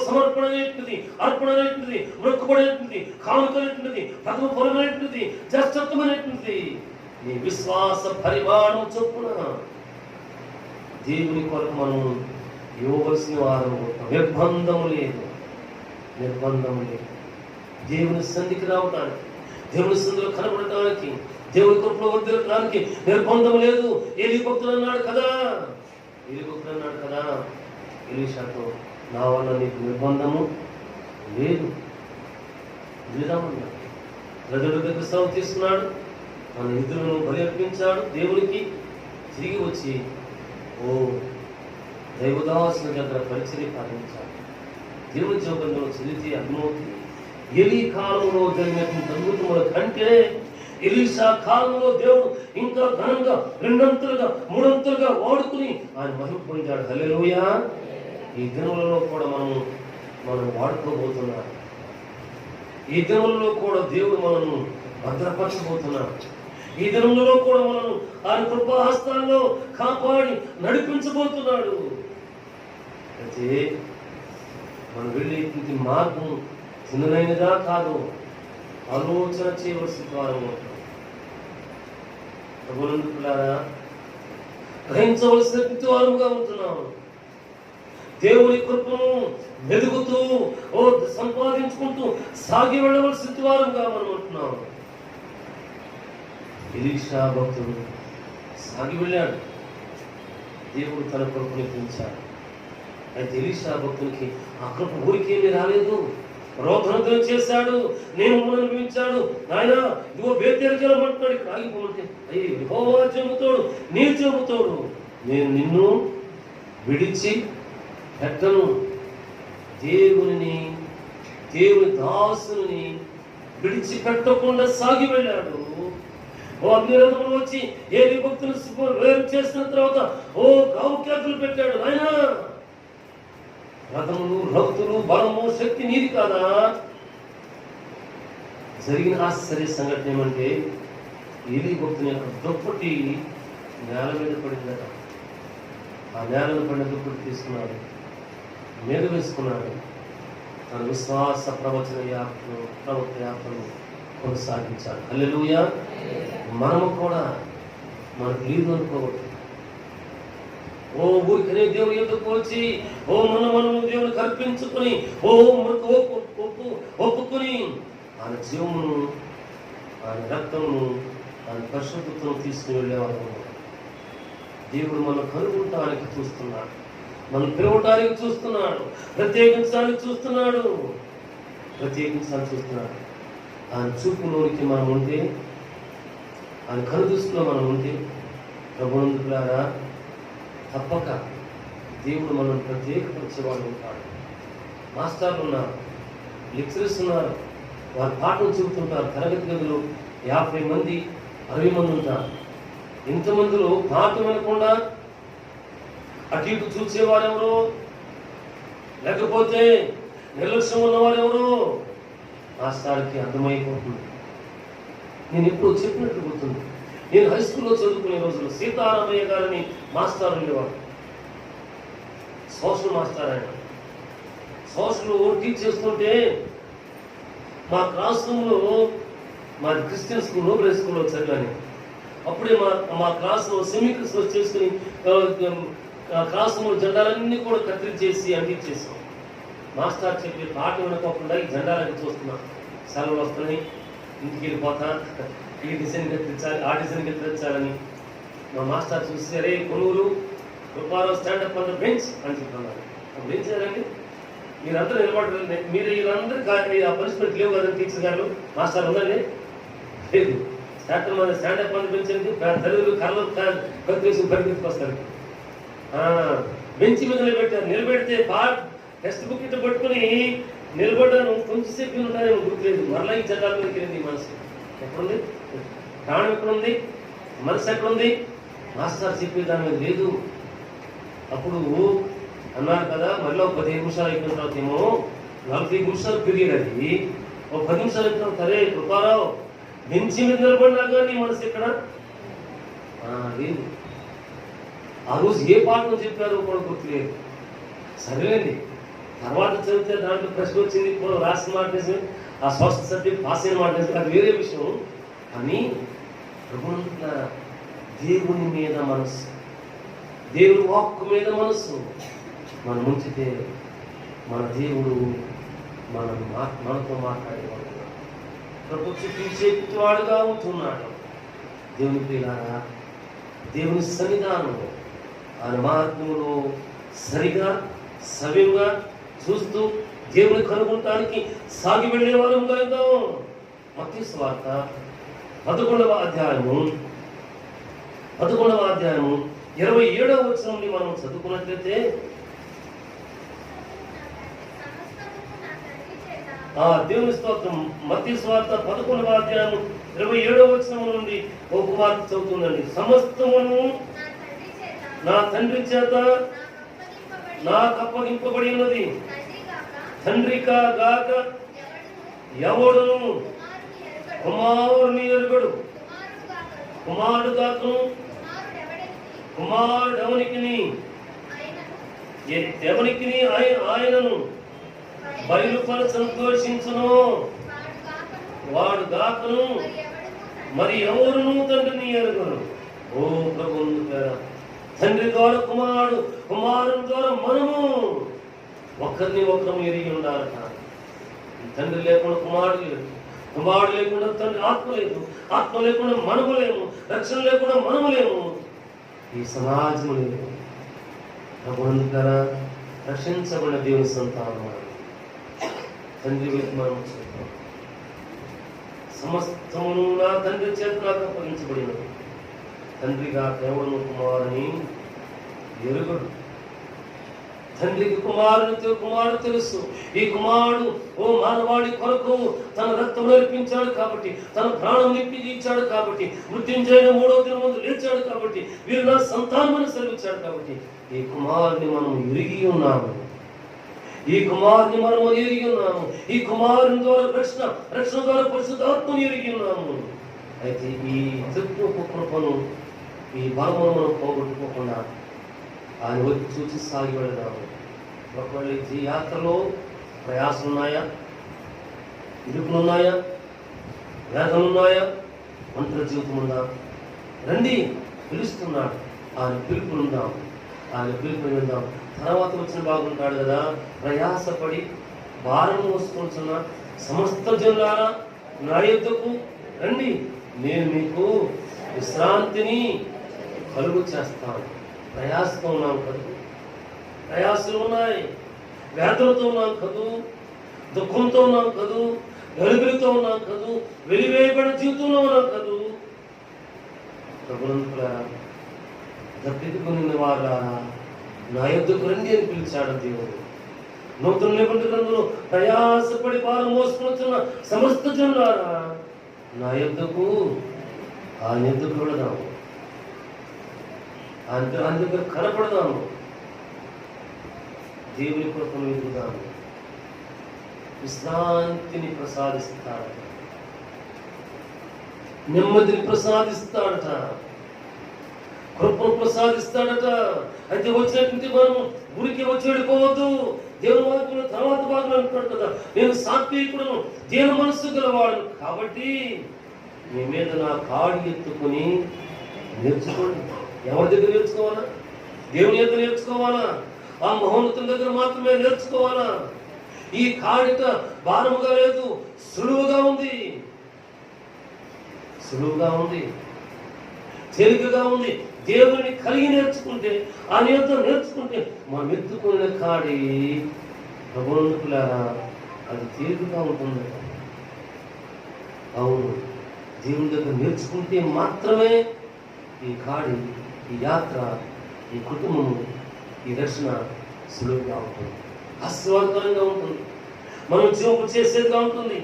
Speaker 1: సమర్పణ అనేటువంటిది, అర్పణ అనేటువంటిది, మొక్కుబడి అనేటువంటిది, కానుక అనేటువంటిది, ప్రథమ ఫలం అనేటువంటిది, జ్యేష్ఠత్వం అనేటువంటిది నీ విశ్వాస పరిమాణం చొప్పున దేవుని కొరకు మనం ఇవ్వవలసిన వారు. నిర్బంధము లేదు, నిర్బంధము లేదు. దేవుని సన్నిధికి రావడానికి, దేవుని సన్నిధిలో కనబడటానికి, దేవుని కృపలో వర్ధిల్లడానికి నిర్బంధం లేదు. ఏలీ భక్తుడు అన్నాడు కదా, ఎలీషాతో, నా వల్ల నీకు నిర్బంధము లేదు, లేదన్నాడు. ప్రజల దగ్గర సెలవు తీసుకున్నాడు, తన ఎదురును బలి అర్పించాడు దేవునికి. తిరిగి వచ్చి దైవదాసుల దగ్గర పరిచర్య ప్రారంభించాడు. దేవుని జోగంలో చదివితే అర్థమవుతుంది, ఎలీ కాలంలో జరిగినటువంటి అద్భుతముల కంటే ఎలీషా కాలంలో దేవుడు ఇంకా ఘనంగా, రెండంతులుగా, మూడంతులుగా వాడుకుని ఆయన మహిమ పొందాడు. హల్లెలూయా. ఈ దినములలో కూడా మనం వాడుకోబోతున్నాడు. ఈ దినములలో కూడా దేవుడు మనను భద్రపరచబోతున్నాడు. ఈ దినములలో కూడా మనను ఆయన కృపాహస్తాల్లో కాపాడి నడిపించబోతున్నాడు. అయితే మనం వెళ్ళేటువంటి మార్గం చిన్నదైనదా కాదు, ఆలోచన చేయవలసిన ద్వారం ప్రభునందుకులారా గ్రహించవలసిన వారముగా ఉంటున్నాము. దేవుని కృపను వెలుగుతూ సంపాదించుకుంటూ సాగి వెళ్ళవలసిన వారముగా మనం ఉంటున్నాము. ఎలీషా భక్తుడు సాగి వెళ్ళాడు, దేవుడు తన కృపను పెంచాడు. అయితే ఎలీషా భక్తునికి ఆ కృప ఊరికేమీ రాలేదు, రోధనతో చేశాడు, నియమమును అనుభవించాడు. నాయన ఇదిగో బేతేలు జలమంటున్నాడు, ఇక్కడ ఆగిపోమంటే అయ్యి యెహోవా చెబుతాడు, నీ చెబుతాడు, నేను నిన్ను విడిచి పెట్టను. దేవుని దాసుని విడిచిపెట్టకుండా సాగి వెళ్ళాడు. అగ్నిరథములు వచ్చి ఏలీ భక్తులు వేరు చేసిన తర్వాత గావుకేకలు పెట్టాడు. ఆయన రథములు, రౌతులు, బలము, శక్తి నీది కాదా? జరిగిన ఆశ్చర్య సంఘటన ఏమంటే ఏలీ భక్తుని యొక్క దుప్పటి నేల మీద పడిందట. ఆ నేలను పడిన దుప్పటి తీసుకున్నాడు, మీద వేసుకున్నాడు. తన విశ్వాస ప్రవచన యాత్రను కొనసాగించాడు. హల్లెలూయా. మనము కూడా మనకు లేదు అనుకోవద్దు. ఊరికనే దేవుని ఎందుకు వచ్చి మనము దేవుని కల్పించుకొని ఒప్పుకొని ఆయన జీవమును, ఆయన రక్తమును, ఆయన పరిశుద్ధతను తీసుకుని వెళ్ళేవారు. దేవుడు మనం కనుగొనటానికి చూస్తున్నాడు, మనం పిలవటానికి చూస్తున్నాడు, ప్రత్యేకించడానికి చూస్తున్నాడు. ఆయన చూపులోనికి మనం ఉంటే, ఆయన కనుదృష్టిలో మనం ఉంటే ప్రభునందుకులారా తప్పక దేవుడు మనం ప్రత్యేకపరిచేవాడు ఉంటాడు. మాస్టర్లు ఉన్నారు, లెక్చరర్స్ ఉన్నారు, వారు పాఠం చెబుతుంటారు. తరగతి గదిలో 50 మంది 60 మంది ఉంటారు. ఇంతమందిలో పాఠం వినకుండా అటు ఇటు చూసేవారెవరో, లేకపోతే నిర్లక్ష్యం ఉన్నవారెవరో మాస్టర్కి అర్థమైపోతుంది. నేను ఎప్పుడు చెప్పినట్టు గుర్తుంది. నేను హై స్కూల్లో చదువుకునే రోజుల్లో సీతారామయ్య గారిని మాస్టర్ ఉండేవాడు. Social master. ఆయన సోషల్ టీచ్ చేస్తుంటే మా క్లాస్ రూమ్లో, మాది క్రిస్టియన్ స్కూల్, నోబెల్ స్కూల్లో చదివాను. అప్పుడే మా క్లాస్లో సెమీ క్రిస్మస్ చేసుకుని క్లాస్ రూమ్లో జెండాలన్నీ కూడా కత్తిరించేసి అంటించేసాం. మాస్టర్ చెప్పి పాట వినకోకుండా ఈ జెండాలన్నీ చూస్తున్నాం. సెలవులు వస్తున్నాయి, ఇంటికి వెళ్ళిపోతా, ఈ డిజైన్ కత్తిరించాలి, ఆ డిజైన్ కత్తిరించాలని. మా మాస్టర్ చూసి, అరే కొనుగోలు Kriparao stand up on the bench అని చెప్తున్నారు. అప్పుడు ఏం చేయాలండి, మీరందరూ నిలబడలేదు, మీరు వీళ్ళందరూ ఆ పనిష్మెంట్ లేవు కదండి. టీచర్ గారు, మాస్టర్ ఉందండి, లేదు. స్టాండప్ ఆన్ ద బెంచ్ అంటే తల్లిదండ్రులు కళ్ళు కత్తిరేసి పరిగెత్తుకు వస్తారు. బెంచ్ మీద నిలబెడితే టెక్స్ట్ బుక్ ఇట్లా పట్టుకుని నిలబడ్డాను. కొంచెంసేపు ఉంటానేమో గుర్తులేదు. మరలా ఈ జెండా మీదకి వెళ్ళింది మనసు. ఎక్కడుంది ప్రాణం, ఎక్కడుంది మనసు, ఎక్కడుంది? మాస్టర్ చెప్పే దాని మీద లేదు. అప్పుడు అన్నారు కదా, మళ్ళీ ఒక 15 నిమిషాలు అయిపోయిన తర్వాత ఏమో 45 నిమిషాలు పీరియడ్ అది. ఒక 10 నిమిషాలు అయిపోయిన సరే కృపారావు బెంచి మీద నిలబడినా కానీ మనసు ఎక్కడ లేదు. ఆ రోజు ఏ పాఠం చెప్పారో కూడా గుర్తులేదు. సరేలేండి, తర్వాత చదివితే దాంట్లో ప్రశ్న వచ్చింది, ఇప్పుడు రాసిన మాట నిజమే, ఆ సోషల్ సబ్జెక్ట్ పాస్ అయిన మాట నిజమే, అది వేరే విషయం. అని ప్రభువుల దేవుని మీద మనస్సు, దేవుని వాక్కు మీద మనస్సు మనం ఉంచితే మన దేవుడు మనతో మాట్లాడేవాడు, ప్రభు చూపించేవాడుగా ఉంటున్నాడు. దేవుని ప్రియులారా, దేవుని సన్నిధానంలో ఆయన మార్గంలో సరిగా సవ్యంగా చూస్తూ దేవుని కనుగొనటానికి సాగి వెళ్ళే వాళ్ళంగా ఉందాం. మత్తయి సువార్త 11వ అధ్యాయము 27వ వచనం నుండి మనం చదువుకున్నట్లయితే, దేవుని స్తోత్రం. మత్తయి సువార్త 11వ అధ్యాయము 27వ వచనం నుండి ఓ కుమార్తె చదువుతుందండి. సమస్తమును నా తండ్రి చేత నాకు అప్పగింపబడి ఉన్నది, తండ్రి గాక ఎవడును కుమారుని ఎరుగడు, కుమారుడు గాకను కుమారుడెవనికి ఆయనను బయలుపర సంతోషించును, వాడు గాకను మరి ఎవరును తండ్రిని ఎరుగను. ఓ ప్రభువుని పేర, తండ్రి ద్వారా కుమారుడు, కుమారుని ద్వారా మనము ఒకరిని ఒకరం ఎరిగి ఉండాలట. తండ్రి లేకుండా కుమారుడు లేడు, కుమారుడు లేకుండా తండ్రి ఆత్మ లేదు, ఆత్మ లేకుండా మనము లేము, రక్షణ లేకుండా మనము లేము, ఈ సమాజము లేదు. ప్రభువుని పేర రక్షించబడిన దేవుని సంతానం తండ్రి వైపు మనం చూద్దాం. సమస్తమును నా తండ్రి చేత నాకు అప్పగించబడినది, తండ్రిగా కేవలం కుమారుని ఎరుగడు. తండ్రికి కుమారుడు తెలుసు. ఈ కుమారుడు ఓ మానవాడి కొరకు తన రక్తం నడిపించాడు కాబట్టి, తన ప్రాణం ఇచ్చాడు కాబట్టి, మృత్యుంజయుడ 3వ దినం ముందు లేచాడు కాబట్టి, వీరు నా సంతానమని సెలవిచ్చాడు కాబట్టి, ఈ కుమారుని మనం ఎరిగి ఉన్నాము. ఈ కుమారుని మనం ఎరిగి ఉన్నాము. ఈ కుమారుని ద్వారా రక్షణ ద్వారా పరిశుద్ధాత్మను ఎరిగి ఉన్నాము. అయితే ఈ తృప్తి కృపను, ఈ బలమును మనం పోగొట్టుకోకుండా ఆయన వచ్చి చూసి సాగి వెళదాము. ఒకవేళ ఈ యాత్రలో ప్రయాసం ఉన్నాయా, ఇరుకులున్నాయా, వేదనలున్నాయా, ఒంటరి జీవితం ఉందా, రండి పిలుస్తున్నాడు. ఆయన పిలుపునుందాం, ఆయన పిలుపుని విందాం. తర్వాత వచ్చిన బాగుంటాడు కదా, ప్రయాసపడి భారం మోసుకుంటున్న సమస్త జనులారా నా యొద్దకు రండి, నేను మీకు విశ్రాంతిని కలుగు చేస్తాను. ప్రయాసతో ఉన్నాం కదూ, ప్రయాసలు ఉన్నాయి, వేదనతో ఉన్నాం కదూ, దుఃఖంతో ఉన్నాం కదూ, గలుగులతో ఉన్నాం కదూ, వెలివేయబడిన జీవితంలో ఉన్నాం కదూ. ప్రభునంతులారా, దప్పికుని వారులారా నా యొద్దకు రండి అని పిలిచాడు దేవుడు. నూతన నిబంధన గ్రంథంలో ప్రయాసపడి భారం మోసుకొచ్చిన సమస్త జనులారా నా యొద్దకు, ఆయన యొద్దకు వెళదాము, ఆయన దగ్గర కనపడదాము, దేవుని కృపను ఎదుగుదాము. విశ్రాంతిని ప్రసాదిస్తాడట, నెమ్మదిని ప్రసాదిస్తాడట, కృపను ప్రసాదిస్తాడట. అయితే వచ్చినటువంటి మనం గురికి వచ్చి వెళ్ళిపోవద్దు. దేవుని వాక్యంలో తర్వాత భాగంలో అంటాడు కదా, నేను సాత్వికుడును, దేవుని మనస్సు గలవాడును కాబట్టి మీ మీద నా కాడి ఎత్తుకుని నేర్చుకోండి. ఎవరి దగ్గర నేర్చుకోవాలా? దేవుని దగ్గర నేర్చుకోవాలా? ఆ మహోన్నతుల దగ్గర మాత్రమే నేర్చుకోవాలా? ఈ కాడిట భారముగా లేదు, సులువుగా ఉంది, తేలికగా ఉంది. దేవుని కలిగి నేర్చుకుంటే, ఆయన యొక్క నేర్చుకుంటే మనం ఎత్తుకునే కాడి ప్రభువులారా అది తేలికగా ఉంటుంది. అవును, దేవుని దగ్గర నేర్చుకుంటే మాత్రమే ఈ కాడి, ఈ యాత్ర, ఈ కుటుంబము, ఈ రక్షణ సులువుగా ఉంటుంది, ఆశీర్వాదకరంగా ఉంటుంది, మనం జీవపు చేసేదిగా ఉంటుంది,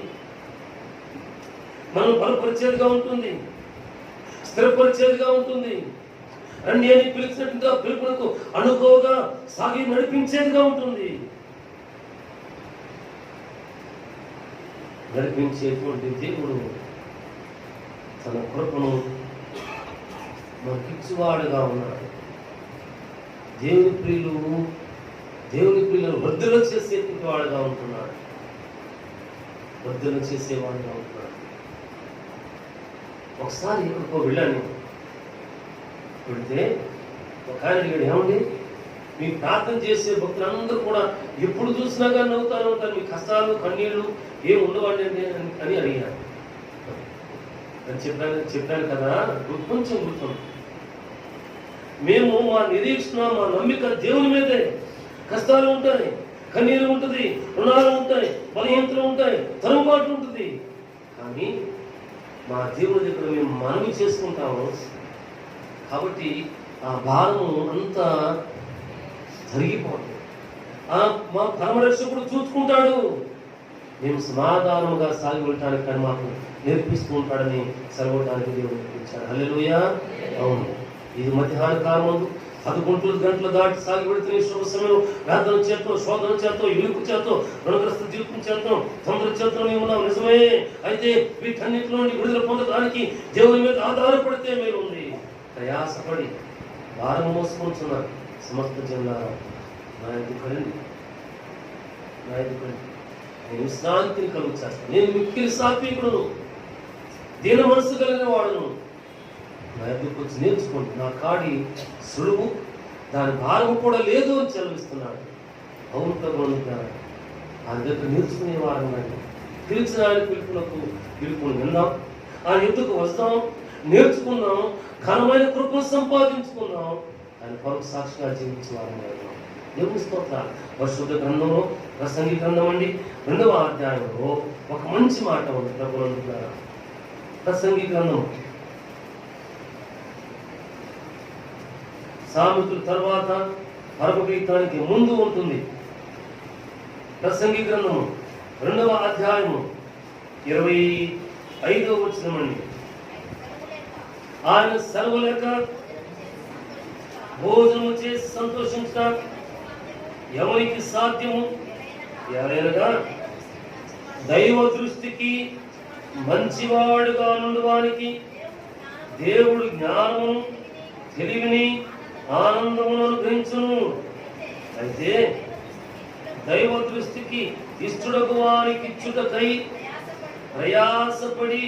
Speaker 1: మనం బలపరిచేదిగా ఉంటుంది, స్థిరపరిచేదిగా ఉంటుంది. రండి అని పిలిచినట్టుగా పిలుపునకు అనుకోగా సాగి నడిపించేదిగా ఉంటుంది. నడిపించేటువంటి దేవుడు తన కృపను మనకిచ్చువాడుగా ఉన్నాడు. దేవుని ప్రియులను వర్ధన చేసేటువంటి వాడుగా ఉంటున్నాడు. వర్ధన చేసేవాడుగా ఉంటున్నాడు. ఒకసారి ఎక్కడికో వెళ్ళాను. వెళితే ఒక ఆయన అడిగాడు, ఏమండి మీ ప్రార్థన చేసే భక్తులందరూ కూడా ఎప్పుడు చూసినా కానీ నవ్వుతారు ఉంటారు, మీ కష్టాలు కన్నీళ్ళు ఏం ఉండవండి అని అడిగాను. చెప్పాను కదా, కొంచెం గుర్తుంది. మేము మా నిరీక్షణ, మా నమ్మిక దేవుని మీదే. కష్టాలు ఉంటాయి, కన్నీరు ఉంటుంది, రుణాలు ఉంటాయి, బలహీనతలు ఉంటాయి, తరుబాటు ఉంటుంది. కానీ మా దేవుని దగ్గర మేము మనవి చేసుకుంటాము కాబట్టి ఆ భారము అంతా జరిగిపోతుంది. మా పరమరక్షకుడు చూసుకుంటాడు. మేము సమాధానముగా సాగి వెళ్ళటానికి కానీ మాకు నేర్పిస్తూ ఉంటాడని చదవటానికి దేవుడు నేర్పించాడు. హల్లెలూయా. అవును, ఇది మధ్యాహ్న కాలం 11 గంటలు దాటి సాగి పెడుతున్న శుభ సమయం వేదన చేతో, శోధన చేతో, ఇరుకు చేతో, రుణగ్రస్త జీవితం చేతో, తొందర చేతో మేము ఉన్నాం. నిజమే. అయితే వీటన్నిటిలో నుండి విడుదల పొందడానికి దేవుని మీద ఆధారపడితే మీరు ఉంది. ప్రయాసపడి భారం మోసుకుంటున్న సమస్త జనులారా నా ఎదుకు రండి, నేను విశ్రాంతిని కలుగు చేస్తాను. నేను మిక్కిలి సాత్వికుడును, దీన మనసు కలిగిన వాడును. నా ఎదుకు వచ్చి నేర్చుకోండి, నా కాడి సులువు, దాని భారం కూడా లేదు అని చెల్లిస్తున్నాడు. అవును ప్రభువుగా ఆయన దగ్గర నేర్చుకునే వారంగా పిలిచిన ఆయన పిలుపుని విందాం, ఆయన ఎద్దుకు వస్తాం, నేర్చుకుందాం, ఘనమైన కృపను సంపాదించుకుందాం, ఆయన పరుగు సాక్షిగా జీవించే వారంగా దేవుని స్తోత్రాలు. పరిశుద్ధ గ్రంథంలో ప్రసంగి గ్రంథం అండి 2వ అధ్యాయంలో ఒక మంచి మాట ఉంది ప్రభువుగా. ప్రసంగి గ్రంథం సామెతల తర్వాత పరమగీతానికి ముందు ఉంటుంది. ప్రసంగి గ్రంథము 2వ అధ్యాయము 25వ వచనం అండి. ఆయన సెలవు లేక భోజనము చేసి సంతోషించట ఎవరికి సాధ్యము? ఎవరైనా దైవ దృష్టికి మంచివాడుగా నుండువానికి దేవుడు జ్ఞానము, తెలివిని, ఆనందమును అనుగ్రహించును. అయితే దైవ దృష్టికి ఇష్టడకు వారికి ఇచ్చుటకై ప్రయాసపడి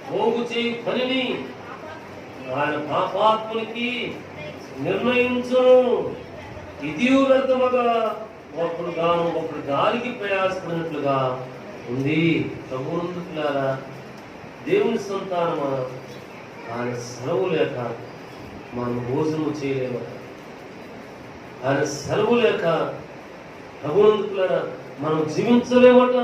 Speaker 1: పోగు చేయు పనిని ఆయన పాపాత్మునికి నిర్ణయించును. ఇది వ్యర్థముగా ఒకడు గాను ఒకడు గాలికి ప్రయాసపడినట్లుగా ఉంది. ప్రభువులారా, దేవుని సంతానమా, ఆయన సెలవు లేక మనం భోజనం చేయలేమట. ఆయన సెలవు లేక ప్రభువులారా మనం జీవించలేమట.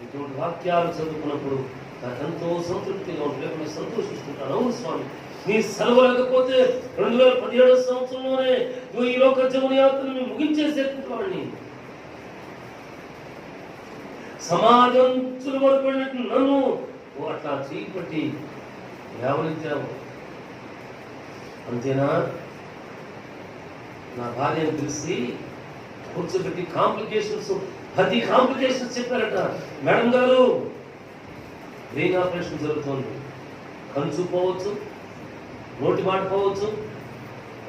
Speaker 1: ఇటువంటి వాక్యాలు చదువుకున్నప్పుడు నాకు ఎంతో సంతృప్తిగా ఉంటుంది, నేను సంతోషిస్తుంటాను. అవును స్వామి, నీ సెలవు లేకపోతే 2017 సంవత్సరంలోనే నువ్వు ఈ లోక జీవన యాత్రను ముగించేసేవాడిని. సమాజం చురుబడిపోయినట్టు నన్ను అట్లా చేపట్టి లేవనెత్తావు. అంతేనా? నా భార్యను తెలిసి కూర్చోబెట్టి 10 కాంప్లికేషన్స్ చెప్పారట. మేడం గారు, బ్రెయిన్ ఆపరేషన్ జరుగుతుంది, కంచు పోవచ్చు, నోటి మాట పోవచ్చు,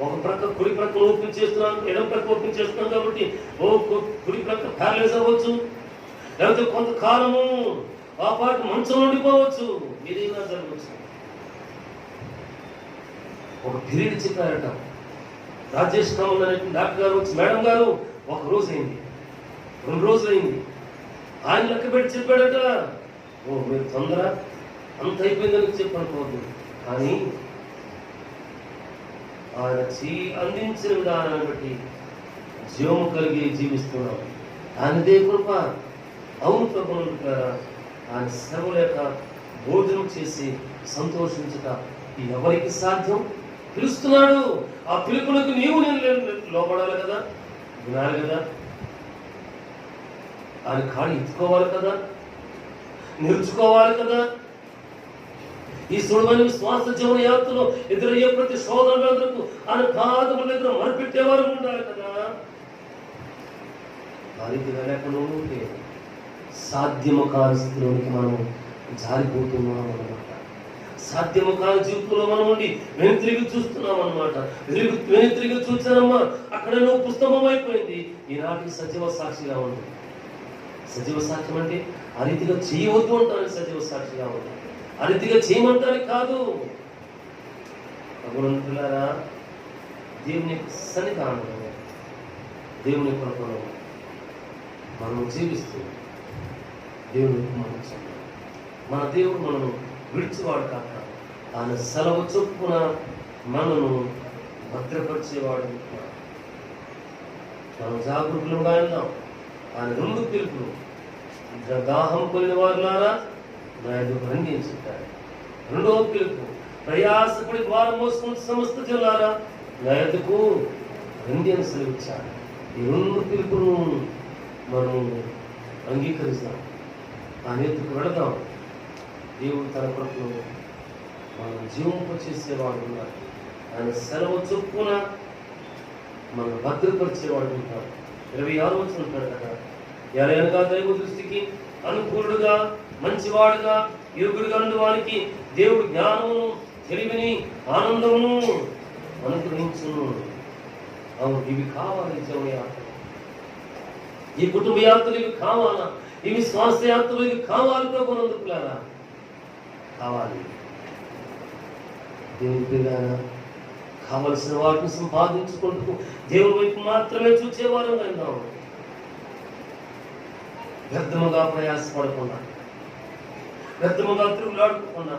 Speaker 1: ఒక ప్రక్క కుడి ప్రక్క ఓపెన్ చేస్తున్నాను, ఎడమ ప్రక్క ఓపెన్ చేస్తున్నాను కాబట్టి కుడి ప్రక్క ప్యారలైజ్ అవ్వచ్చు, లేకపోతే కొంతకాలము ఆ పాటు మంచం ఉండిపోవచ్చు, ఏదైనా జరగవచ్చు. ఒక పీరియడ్ చెప్పారట. రాజేష్ కమల్ అనే డాక్టర్ గారు వచ్చి, మేడం గారు 1 రోజు అయింది, 2 రోజులు అయింది, ఆయన లెక్క పెట్టి చెప్పాడట. మీరు తొందర అంత అయిపోయిందని చెప్పనుకోవద్దు, కానీ ఆయన అందించిన విధానాన్ని బట్టి జీవము కలిగి జీవిస్తున్నాం. ఆయనదే కృప. అవును ప్రభువులారా, ఆయన సెలవు లేక భోజనం చేసి సంతోషించుట ఎవరికి సాధ్యం? పిలుస్తున్నాడు. ఆ పిలుపులకు నీవు నేను లోపడాలి కదా, వినాలి కదా, ఆయన కాడి ఎత్తుకోవాలి కదా, నేర్చుకోవాలి కదా. ఈ సులభమైన విశ్వాస జీవన యాత్రలో ఎదురయ్యే ప్రతి శోధనలకు ఆయన పాదముల దగ్గర మొరపెట్టేవారు ఉండాలి కదా. వారికి లేకుండా ఉంటే సాధ్యము కాని స్థితిలోనికి మనం జారిపోతున్నాం అన్నమాట. సాధ్యము కాని జీవితంలో మనం ఉండి వెనుతిరిగి చూస్తున్నాం అన్నమాట. వెనుతిరిగి చూచానమ్మా, అక్కడ నువ్వు పుస్తకం అయిపోయింది. ఈనాటికి సజీవ సాక్షిగా ఉంది. సజీవ సాక్ష్యం అంటే ఆ రీతిగా చేయవద్దు అంటాను. సజీవ సాక్షిగా ఉంది, ఆ రీతిగా చేయమంటానికి కాదు. పిల్లారా, దేవుని సన్నిధానం, దేవుని కొరకు మనం జీవిస్తూ దేవుని మన దేవుడు మనను విడిచేవాడు కాక ఆయన సెలవు చొప్పున మనను భద్రపరిచేవాడు. మనం జాగృతులుగా వెళ్దాం. ఆయన 2 పిలుపులు, దాహం కొలిన వారులారా నా ఎదుగు రండి అని చెప్పాడు. 2వ పిలుపు, ప్రయాసపడి భారం మోసుకున్న సమస్త జనులారా నా ఎదుగు రండి అని సెలవిచ్చాడు. ఈ 2 పిలుపును మనం అంగీకరిస్తాం, ఆయన ఎదుగు వెళదాం. దేవుడు తన కొరకు మనం జీవింపచేసేవాడు ఉన్నారు. ఆయన సెలవు చొప్పున మనం భద్రపరిచేవాడు ఉంటాడు. 26వ వచనం ఉంటాడు కదా, ఎలాగనగా దైవ దృష్టికి అనుకూలుడుగా మంచివాడుగా యోగుడుగా ఉండే వారికి దేవుడు జ్ఞానమును తెలివిని ఆనందమును అనుగ్రహించును. అవును, ఇవి కావాలి. జీవన యాత్ర, ఈ కుటుంబ యాత్రలు ఇవి కావాలా? ఇవి శ్వాస యాత్రలు ఇవి కావాలి. ప్రభునందుకులారా కావాలి. దేవుని పిల్లారా, కావలసిన వాటిని సంపాదించుకుంటూ దేవుని వైపు మాత్రమే చూచేవారు అయినాం. వ్యర్థముగా ప్రయాసపడకుండా, వ్యర్థముగా తిరుగులాడుకోకుండా.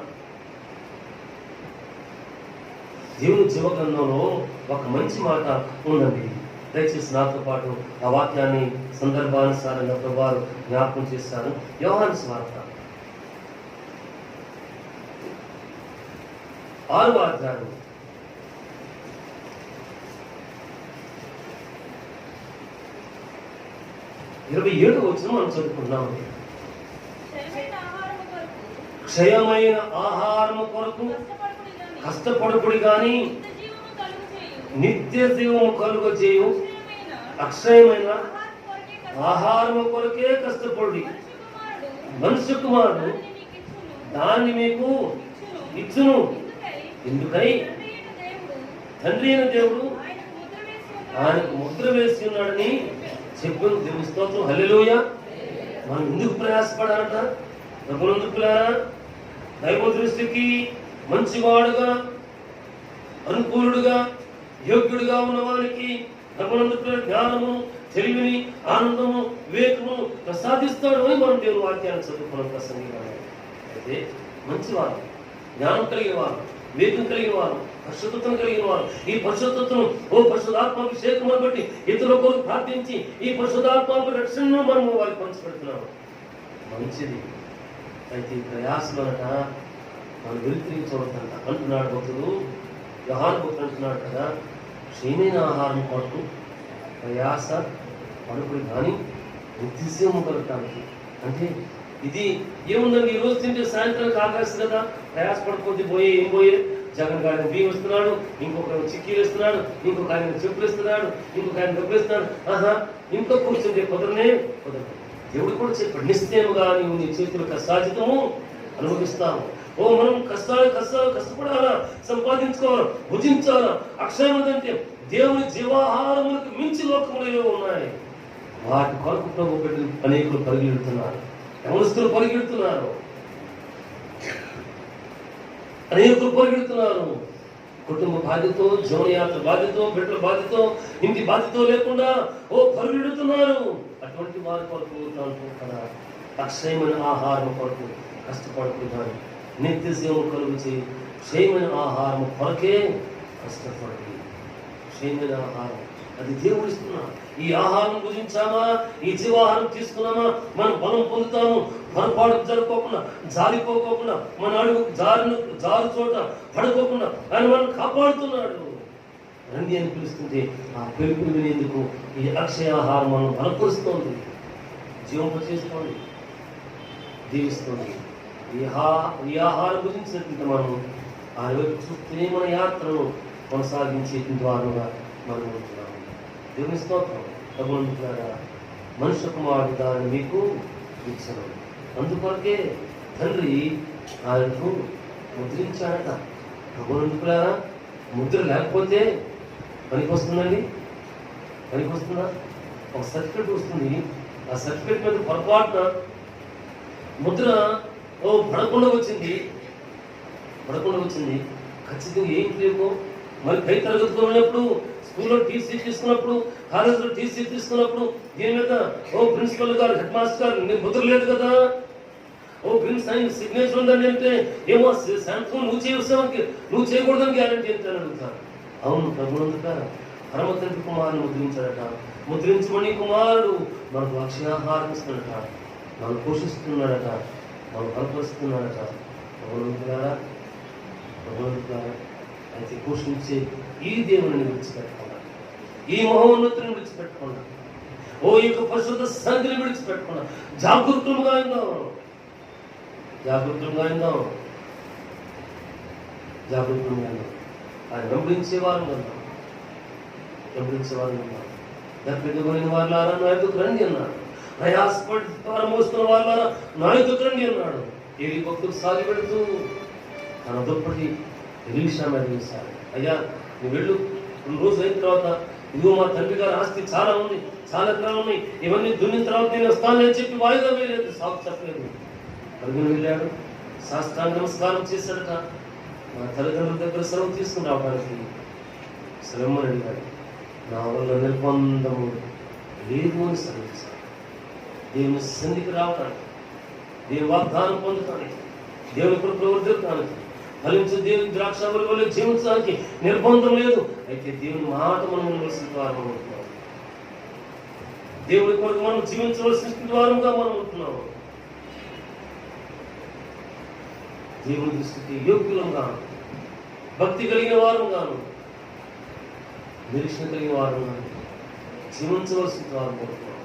Speaker 1: దేవుని జీవగ్రంథంలో ఒక మంచి మాట ఉందండి. దయచేసి నాతో పాటు ఆ వాక్యాన్ని సందర్భానుసారంగా ప్రభువారు జ్ఞాపకం చేశారు. యోహాను సువార్త 6వ అధ్యాయం 27వ వచనం మనం చదువుకున్నాం. క్షయమైన ఆహారము కొరకు కష్టపడుకుడి గాని నిత్య జీవము కలుగ చేయు అక్షయమైన ఆహారము కొరకే కష్టపడి మనుష్య కుమారుడు దాన్ని మీకు ఇచ్చును. ఎందుకై తండ్రి అయిన దేవుడు ఆయనకు ముద్ర వేసి ఉన్నాడని చెప్పును. దేవుని స్తోత్రం, హల్లెలూయా. మనం ఎందుకు ప్రయాసపడాలట? ప్రభునందుకులారా, దైవ దృష్టికి మంచివాడుగా అనుకూలుడుగా యోగ్యుడుగా ఉన్నవానికి ప్రభునందుకుల జ్ఞానము తెలివిని ఆనందము వివేకము ప్రసాదిస్తాడు అని మనం దేవుని వాక్యాన్ని చదువుకున్న ప్రసంగిగా. అయితే మంచివారు, జ్ఞానం కలిగిన వారు, వివేకం కలిగిన వారు, పరిశుద్ధతను కలిగిన వారు, ఈ పరిశుద్ధతను పరిశుద్ధాత్మాభిషేకం బట్టి ఇతరుల కొరకు ప్రార్థించి ఈ పరిశుద్ధాత్మ రక్షణను మనము వారికి పంచిపెడుతున్నాము. మంచిది. అయితే ఈ ప్రయాసమనట మనం వెలుతురికి చూడదంట అంటున్నాడు భక్తుడు. యోహాను భక్తుడు అంటున్నాడు కదా, క్షీణమైన ఆహారం కొరకు ప్రయాస పడుకుని కానీ నిత్యము కలగటానికి. అంటే ఇది ఏముందండి, ఈ రోజు తింటే సాయంత్రానికి ఆకాశం కదా, ప్రయాస పడిపోతే ఏం పోయే జగన్ గారిని బియ్యం ఇస్తున్నాడు, ఇంకొక చిక్కీలు ఇస్తున్నాడు, ఇంకొక ఆయన చెప్పులు ఇస్తున్నాడు, ఇంకొక ఆయన డబ్బులు ఇస్తున్నాడు. ఇంకో కూర్చుంటే కుదరనే కుదరదు. దేవుడు కూడా చెప్పాడు, నిశ్చయముగా నీవు నీ చేతుల కష్టాజితము అనుభవిస్తాము. మనం కష్టపడాలా, సంపాదించుకోవాలా, భుజించాలా. అక్షయమంటే దేవుని జీవాహారములకు మించి లోకములు ఉన్నాయి. వాటి కొరకు ప్రభు బిడ్డలు అనేకులు పరిగెడుతున్నారు, యవనస్తులు పరిగెడుతున్నారు, అనేకులు పరిగెడుతున్నారు. కుటుంబ బాధ్యతో, జీవనయాత్ర బాధ్యతో, బిడ్డల బాధ్యతో, ఇంటి బాధ్యత లేకుండా పరిగెడుతున్నారు. అటువంటి వారి కొరకు కదా అక్షయమైన ఆహారం కొరకు కష్టపడుతున్నాను. నిత్య జీవం కలుగు చేయి. క్షయమైన ఆహారం కొరకే కష్టపడి. క్షయమైన ఆహారం అది దేవుడు ఇస్తున్నా. ఈ ఆహారం భుజించామా, ఈ జీవాహారం తీసుకున్నామా, మనం బలం పొందుతాము. పొరపాటు జరుపుకోకుండా, జారిపోకోకుండా, మన అడుగు జారు చోట పడుకోకుండా ఆయన మనం కాపాడుతున్నాడు. రండి అని పిలుస్తుంటే ఆ పిలుపుని వినేందుకు ఈ అక్షయాహారం మనం బలపరుస్తోంది, జీవింపచేస్తోంది, దీవిస్తోంది. ఈ ఆహారం భుజించినట్టు మనం ఆ వైపు చూస్తూనే మన యాత్రను కొనసాగించేటువంటి వారుగా మనం ఉంటున్నాము. దేవుని స్తోత్రం. ప్రభువులారా, మనుష్య కుమారుడు దాన్ని మీకు ఇచ్చను. అందుకొరకే తండ్రి ఆయనకు ముద్రించాడట. ప్రభువులారా, ముద్ర లేకపోతే పనికి వస్తుందండి? పనికి వస్తుందా? ఒక సర్టిఫికెట్ వస్తుంది, ఆ సర్టిఫికెట్ మీద పొరపాటున ముద్ర పడకుండా వచ్చింది. ఖచ్చితంగా ఏం లేవు. మరి పై తరగతికి వెళ్ళినప్పుడు, స్కూల్లో టీసీ తీసుకున్నప్పుడు, కాలేజీలో టీసీ తీసుకున్నప్పుడు దీని మీద ప్రిన్సిపల్ గారు, హెడ్ మాస్టర్ గారు, నేను ముద్ర లేదు కదా, ప్రిన్స్ సిగ్నేచర్ ఉందని అంటే ఏమో శాంతం నువ్వు చేయవలసానికి నువ్వు చేయకూడదని గ్యారంటీ ఎంత అని అడుగుతారు. అవును, ప్రభునందుక పరమ తండ్రి కుమారుని ముద్రించాడట. ముద్రించమని కుమారుడు మనకు అక్షయాహారం ఇస్తున్నాడట, మనం పోషిస్తున్నాడట, మనం బలపరుస్తున్నాడట. ప్రభునందులారా, అయితే పోషించే ఈ దేవుని విడిచిపెట్టకుండా, ఈ మహోన్నతిని విడిచిపెట్టకుండా, ఈ యొక్క పరిశుద్ధ సన్నిధిని విడిచిపెట్టకుండా జాగృతంగా ఉందాం. ఆయన వెంబడించేవారు కదా, దప్పిపోయిన వాళ్ళారా నా ఎదుకు రండి అన్నాడు. ప్రయాసపడి మోస్తున్న వాళ్ళారా నా ఎదుకు రండి అన్నాడు. ఏది భక్తులు సాగి పెడుతూ తన దుప్పటి ఎలీషా మీద వేశాడు. అయ్యా నువ్వు వెళ్ళు, 2 రోజులు అయిన తర్వాత ఇదిగో మా తండ్రి గారి ఆస్తి చాలా ఉంది, చాలా ఎకరాలు ఉన్నాయి, ఇవన్నీ దున్నిన తర్వాత నేను వస్తానని చెప్పి వాయిదా వేయలేదు, సాగు చెప్పలేదు. అడుగుని వెళ్ళాడు, సాష్టాంగ నమస్కారం చేశాడట. మా తల్లిదండ్రుల దగ్గర సెలవు తీసుకుని రావడానికి శ్రమని అడిగాడు. నా వల్ల నిర్బంధము లేదు అని సెలవిస్తాడు. దేవుని సన్నిధికి రావడానికి, దేవుని వాగ్దానం పొందటానికి, దేవుని కొరకు ప్రవర్తించడానికి, ఫలించే దేవుని ద్రాక్షావళి వల్ల జీవించడానికి నిర్బంధం లేదు. అయితే దేవుని మాట మనం వినవలసిన వారం ఉంటున్నాం, దేవుని కొరకు మనం జీవించవలసిన వారంగా మనం ఉంటున్నాము. దేవుని దృష్టికి యోగ్యులంగా, భక్తి కలిగిన వారంగాను, నిరీక్షణ కలిగిన వారంగా జీవించవలసిన వారు ఉంటున్నాం.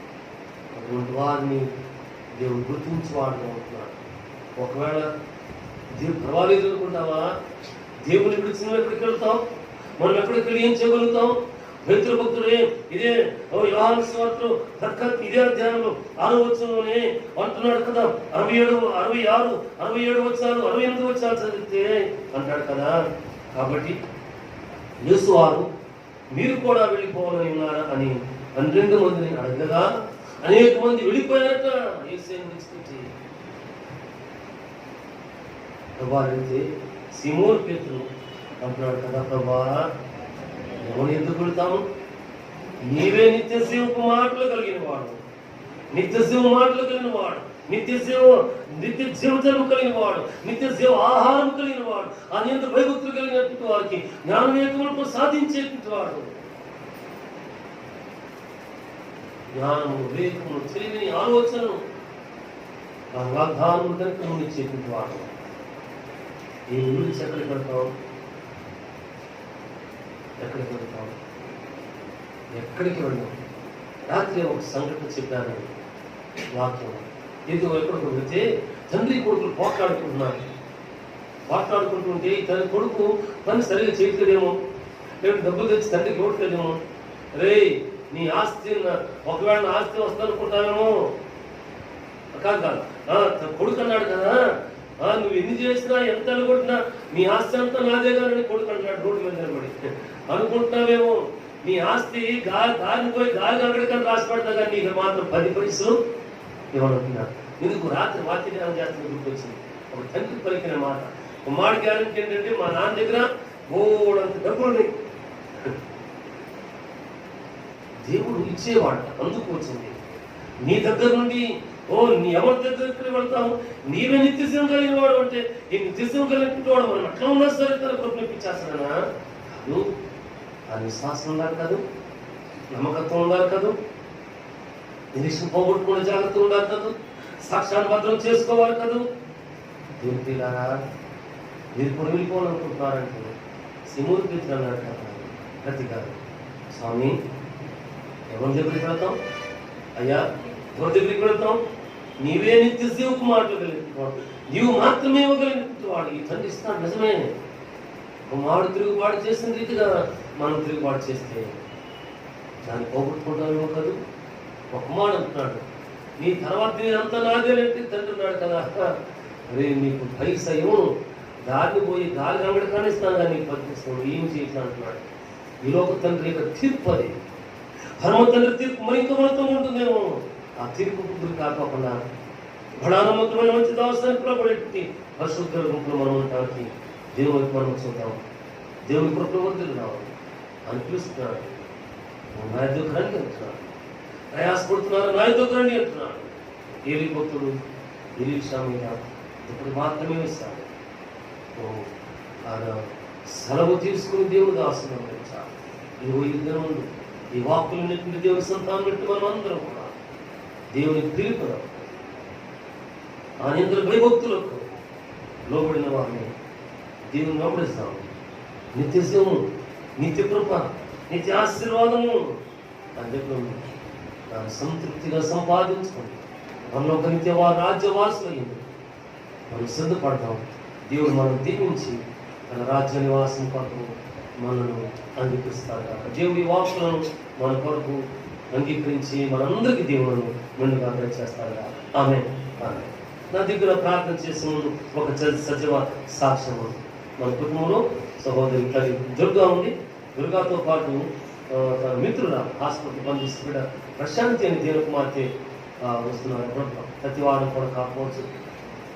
Speaker 1: అటువంటి వారిని దేవుడు గుర్తించి వాడుతూ ఉంటున్నాడు. ఒకవేళ దేవుడు పర్వాలేదు అనుకుంటావా? దేవుని విడిచి నువ్వు ఎక్కడికి వెళ్తాం? మనం ఎక్కడికి వెళ్ళి ఏం చేయగలుగుతాం? పేతురు భక్తుడే ఇదే యోహాను సువార్తలో ఇదే అధ్యాయంలో 6వ వచనంలోనే అంటున్నాడు కదా, 66, 67 వచనాలు, 68 వచనాలు చదివితే అంటాడు కదా. కాబట్టి యేసు వారు మీరు కూడా వెళ్ళిపోవాలని ఉన్నారా అని 12 మందిని అడగగా అనేక మంది వెళ్ళిపోయారట. యేసుని విడిచిపెట్టి ప్రభా అయితే సీమోను పేతురు అంటున్నాడు కదా, ప్రభా ఎవరు ఎందుకు వెళ్తాము? నీవే నిత్య జీవపు మాటలు కలిగిన వాడు, నిత్య జీవజలం కలిగిన వాడు, నిత్య జీవ ఆహారం కలిగిన వాడు, అనేక భయభక్తులు కలిగినటువంటి వారికి జ్ఞానవేత్తములను సాధించేటువంటి వాడు, జ్ఞానము, వివేకము, తెలివిని, ఆలోచనను వాగ్దానము కనుక నువ్వు ఇచ్చేటువంటి వాడు. ఈ గురించి ఎక్కడికి వెళ్తాం? ఎక్కడికి వెళ్ళాం? రాత్రి ఒక సంఘటన చెప్పాను, వాక్యం. ఏదో ఎక్కడికి వెళితే తండ్రి కొడుకులు పోట్లాడుకుంటుంటే తన కొడుకు పని సరిగా చేయట్లేదేమో, లేకపోతే డబ్బులు తెచ్చి తండ్రికి ఇవ్వట్లేదేమో. రే నీ ఆస్తి, ఒకవేళ నా ఆస్తి వస్తానుకుంటానేమో కాదు, కొడుకు అన్నాడు కదా, నువ్వు ఎన్ని చేసినా ఎంత అనుకుంటున్నా నీ ఆస్తి అంతా నాదే కానీ కొడుకు అంటున్నాడు రోడ్డు మీద నిలబడి. అనుకుంటున్నావేమో నీ ఆస్తి దారిని పోయి దారి అక్కడికని రాసి పడతా కానీ నీకు మాత్రం 10 పైసలు ఇవ్వనుంటున్నాడు. ఎందుకు? రాత్రి వాక్యం చేస్తున్న గుర్తొచ్చింది ఒక తండ్రి పలికిన మాట. కుమారుడి గ్యారెంటీ ఏంటంటే మా నాన్న దగ్గర బోడంత డబ్బులు దేవుడు ఇచ్చేవాడు, అందుకు వచ్చింది. నీ దగ్గర నుండి నీ ఎవరి దగ్గరికి వెళ్తావు? నీవే నిత్యశం కలిగిన వాడు అంటే ఈ నిత్యశం కలిగిన వాడు మనం అట్లా ఉన్నా సరే తన కృపను ఇప్పించేస్తానా? కాదు, ఆ విశ్వాసం ఉండాలి కాదు, నమ్మకత్వం ఉండాలి కాదు, నిరీక్షణ పోగొట్టుకునే జాగ్రత్త ఉండాలి కాదు, సాక్ష్యాన్ని భద్రం చేసుకోవాలి కాదు. దేవుని పిల్లారా, మీరు కూడా వెళ్ళిపోవాలనుకుంటున్నారంటే సిమోను పేతురు అన్నాడు కదా, ప్రతి కాదు స్వామి ఎవరి దగ్గరికి వెళ్తాం? అయ్యా ఎవరి దగ్గరికి వెళ్తాం? నీవే నిత్య జీవకు మాటలు కలిగినవాడు, నీవు మాత్రమే ఇవ్వగలిగినవాడు. ఈ తండ్రి ఇస్తాడు నిజమే. కుమారుడు తిరుగుబాటు చేసిన రీతిగా మనం తిరుగుబాటు చేస్తే దాన్ని పోగొట్టుకుంటామేమో కాదు. ఒక కుమారుడు అంటున్నాడు, నీ తర్వాత నేనంతా నాదేనంటే తండ్రి ఉన్నాడు కదా, రే నీకు పైస ఇవ్వను, దారిని పోయి గాలి రంగడి కానిస్తాను కానీ నీకు బతికిస్తాను, ఏం చేయట్లా అంటున్నాడు. ఈ లోక తండ్రి యొక్క తీర్పు అది. పరమ తండ్రి తీర్పు మరి ఇంకా మనతో ఉంటుందేమో. ఆ తీర్పు గుర్తు కాకుండా బడానమ్మకమైన మంచి దావసానికి ప్రబడి పరిశుద్ధ గుంపులో మనం ఉండటానికి దేవుని మనం చూద్దాం. దేవుని కృపవర్తులు రావాలి అని పిలుస్తున్నాడు. నా ఎదుగు రండి అంటున్నాడు. ప్రయాసపడుతున్నారు, నా ఎదుగు రండి అంటున్నాడు. ఏలి భక్తుడు ఎలీషా మీద ఇప్పుడు మాత్రమే ఇస్తాడు. ఆయన సెలవు తీసుకుని దేవుడు ఆశీర్వదించాలి. ఈ దినం ముందు ఈ వాక్కులన్నింటినీ దేవుని సంతానం పెట్టి మనం అందరం కూడా దేవుని పిలుపున ఆయన ఇంద్ర భయభక్తులకు లోబడిన వారిని దేవుని వెంబడిస్తాం. నిత్య శివము, నిత్య కృప, నిత్య ఆశీర్వాదము అని చెప్పి దాన్ని సంతృప్తిగా సంపాదించుకోండి. మనలో ఒక నిత్య రాజ్యవాసులయ్యింది మనం సిద్ధపడతాం. దేవుడు మనం దీవించి తన రాజ్య నివాసం కొరకు మనను అంగీకరిస్తాడు. దేవుడి వాక్కులను మన కొరకు అంగీకరించి మనందరికీ దేవుడు మెండుగా దయచేస్తాడు. ఆమె నా దగ్గర ప్రార్థన చేసే ముందు ఒక సజీవ సాక్ష్యము. మన కుటుంబంలో సహోదరి తల్లి దుర్గా ఉంది. దుర్గాతో పాటు తన మిత్రుల హాస్పిటల్ పనిచేస్తున్న ప్రశాంతి అని దేని కుమార్తె వస్తున్నారు. ప్రతి వారం కూడా కాకపోవచ్చు,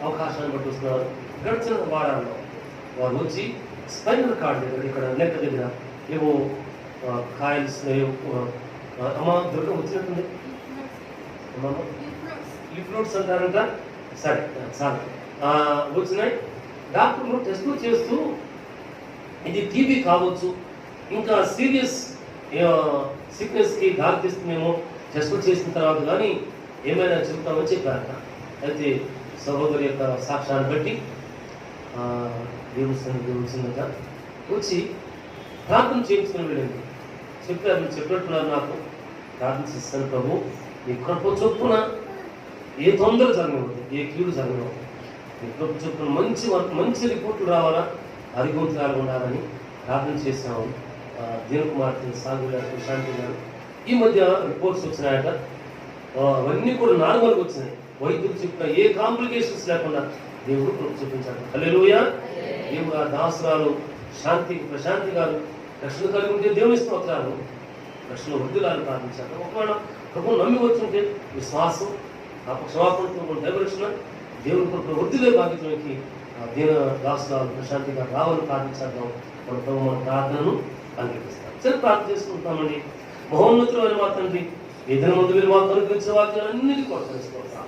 Speaker 1: అవకాశాన్ని బట్టి వస్తున్నారు. గడిచిన వారాల్లో వారు వచ్చి స్పైనల్ కార్డ్ దగ్గర ఇక్కడ నెక్క దగ్గర ఏవో కాయల్స్ అమ్మ దుర్గ వచ్చినట్టుంది. లిఫ్లోట్స్ అంటారంట. సరే చాలు వచ్చినాయి. డాక్టర్లు టెస్టులు చేస్తూ ఇది టీబీ కావచ్చు, ఇంకా సీరియస్ సిక్నెస్కి దారితీస్తుందేమో టెస్టులు చేసిన తర్వాత కానీ ఏమైనా చెబుతామని చెప్పారట. అయితే సహోదరి యొక్క సాక్ష్యాన్ని బట్టి దేవుడి సన్నిధి వచ్చిందట. వచ్చి ప్రార్థన చేయించుకుని వెళ్ళింది. చెప్పినట్టున్నారు నాకు. ప్రార్థన చేస్తాను, ప్రభు నీ కృప చొప్పున ఏ తొందర జరగవద్దు, ఏ కీడు జరగవద్దు, నీ కృప చొప్పున మంచి రిపోర్ట్లు రావాలా, అరిగొంతులాగా ఉండాలని ప్రార్థన చేశాము. దీనకుమార్తె సాగు గారు, ప్రశాంతి గారు ఈ మధ్య రిపోర్ట్స్ వచ్చినాయట. అవన్నీ కూడా నార్మల్గా వచ్చినాయి. వైద్యులు చెప్పిన ఏ కాంప్లికేషన్స్ లేకుండా దేవుడు కృప చూపించాడు. హల్లెలూయా. దేవుడు ఆ దాసురాలు ప్రశాంతి గారు రక్షణ కలిగి ఉంటే దేవుని స్తోత్రాలు, రక్షణ వృద్ధులను ప్రార్థించారు. ఒకవేళ ప్రభు నమ్మి వచ్చుంటే విశ్వాసం, ఆ క్షమాపణతో దైవరక్షణ దేవుని కృప వృద్ధిలే భాగ్యతలోకి దీన దాసురాలు ప్రశాంతి గారు రావాలని ప్రార్థించారు. మన ప్రభు మన ప్రార్థనను అంగీకరిస్తాం. సరే ప్రార్థన చేసుకుంటామండి. మహోన్నతులు అని మా తండ్రి, ఏదైనా ముందు మీరు మాకు అనుగ్రహించిన వాక్యాలన్నిటి కూడా తెలుసుకుంటాం.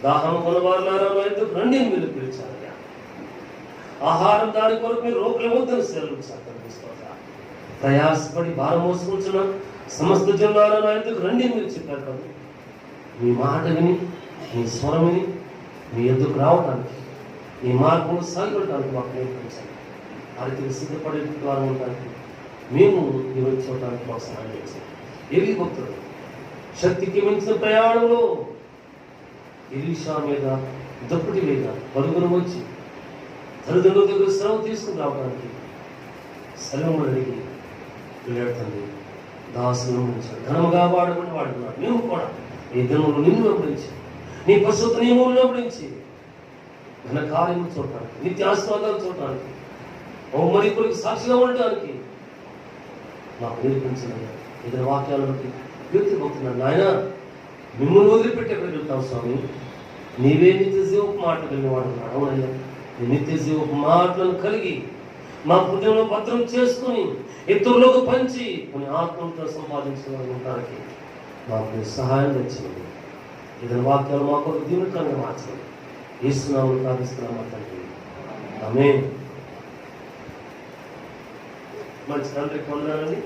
Speaker 1: దాహం కొనవారులారా ఎందుకు రండి అని మీరు పిలిచారయ్యా. ఆహారం దాని కొరకు మీరు రోగుల వద్దని సెలవుస్తాం. ప్రయాసపడి భారం మోసుకుంటున్న సమస్త జనాలను ఎందుకు రండి అని మీరు చెప్పారు కదా. మీ మాట విని, మీ స్వరం విని మీ ఎందుకు రావడానికి, మీ మార్గంలో సాగిపడటానికి మాకు నేర్పించాలి. ఆ రీతికి సిద్ధపడే ద్వారా ఉండడానికి మేము ఈరోజు చూడటానికి మాకు సహాయం చేశాం. ఏవి భక్తుడు శక్తికి మించిన ప్రయాణంలో ఎలీషా మీద దప్పుటి మీద పరుగును వచ్చి తల్లిదండ్రుల దగ్గర సెలవు తీసుకుని రావడానికి సెలవు అడిగి వెళ్ళాడుతుంది. దాసులను ఉంచాడు. ఘనముగా వాడుకున్నాడు. మేము కూడా ఈ దినములు నిన్ను వెంబడించి, నీ పరిశుద్ధ నియమములను వెంబడించి ఘన కార్యము చూడటానికి, నిత్య ఆశీర్వాదాలు చూడటానికి, మరి కొరకు సాక్షిగా ఉండటానికి మాకు నేర్పించిన ఇతర వాక్యాలను బట్టి వ్యక్తిపోతున్నాను. నాయన మిమ్మల్ని వదిలిపెట్టి ఎక్కడ వెళ్తావు స్వామి, నీవే నిత్య జీవపు మాట కలిగి వాడుతున్నాడు. అవునయ్యా, నీ నిత్య జీవపు మాటలను కలిగి మా హృదయంలో భద్రం చేసుకుని ఇతరులకు పంచి కొన్ని ఆత్మలతో సంపాదించడానికి మాకు సహాయం తెచ్చింది. ఇతర వాక్యాలు మాకు దీనికంగా మార్చండి. యేసునామములో ప్రార్థిస్తున్నాము తండ్రి. ఆమేన్. మంచి తండ్రి పొందాలని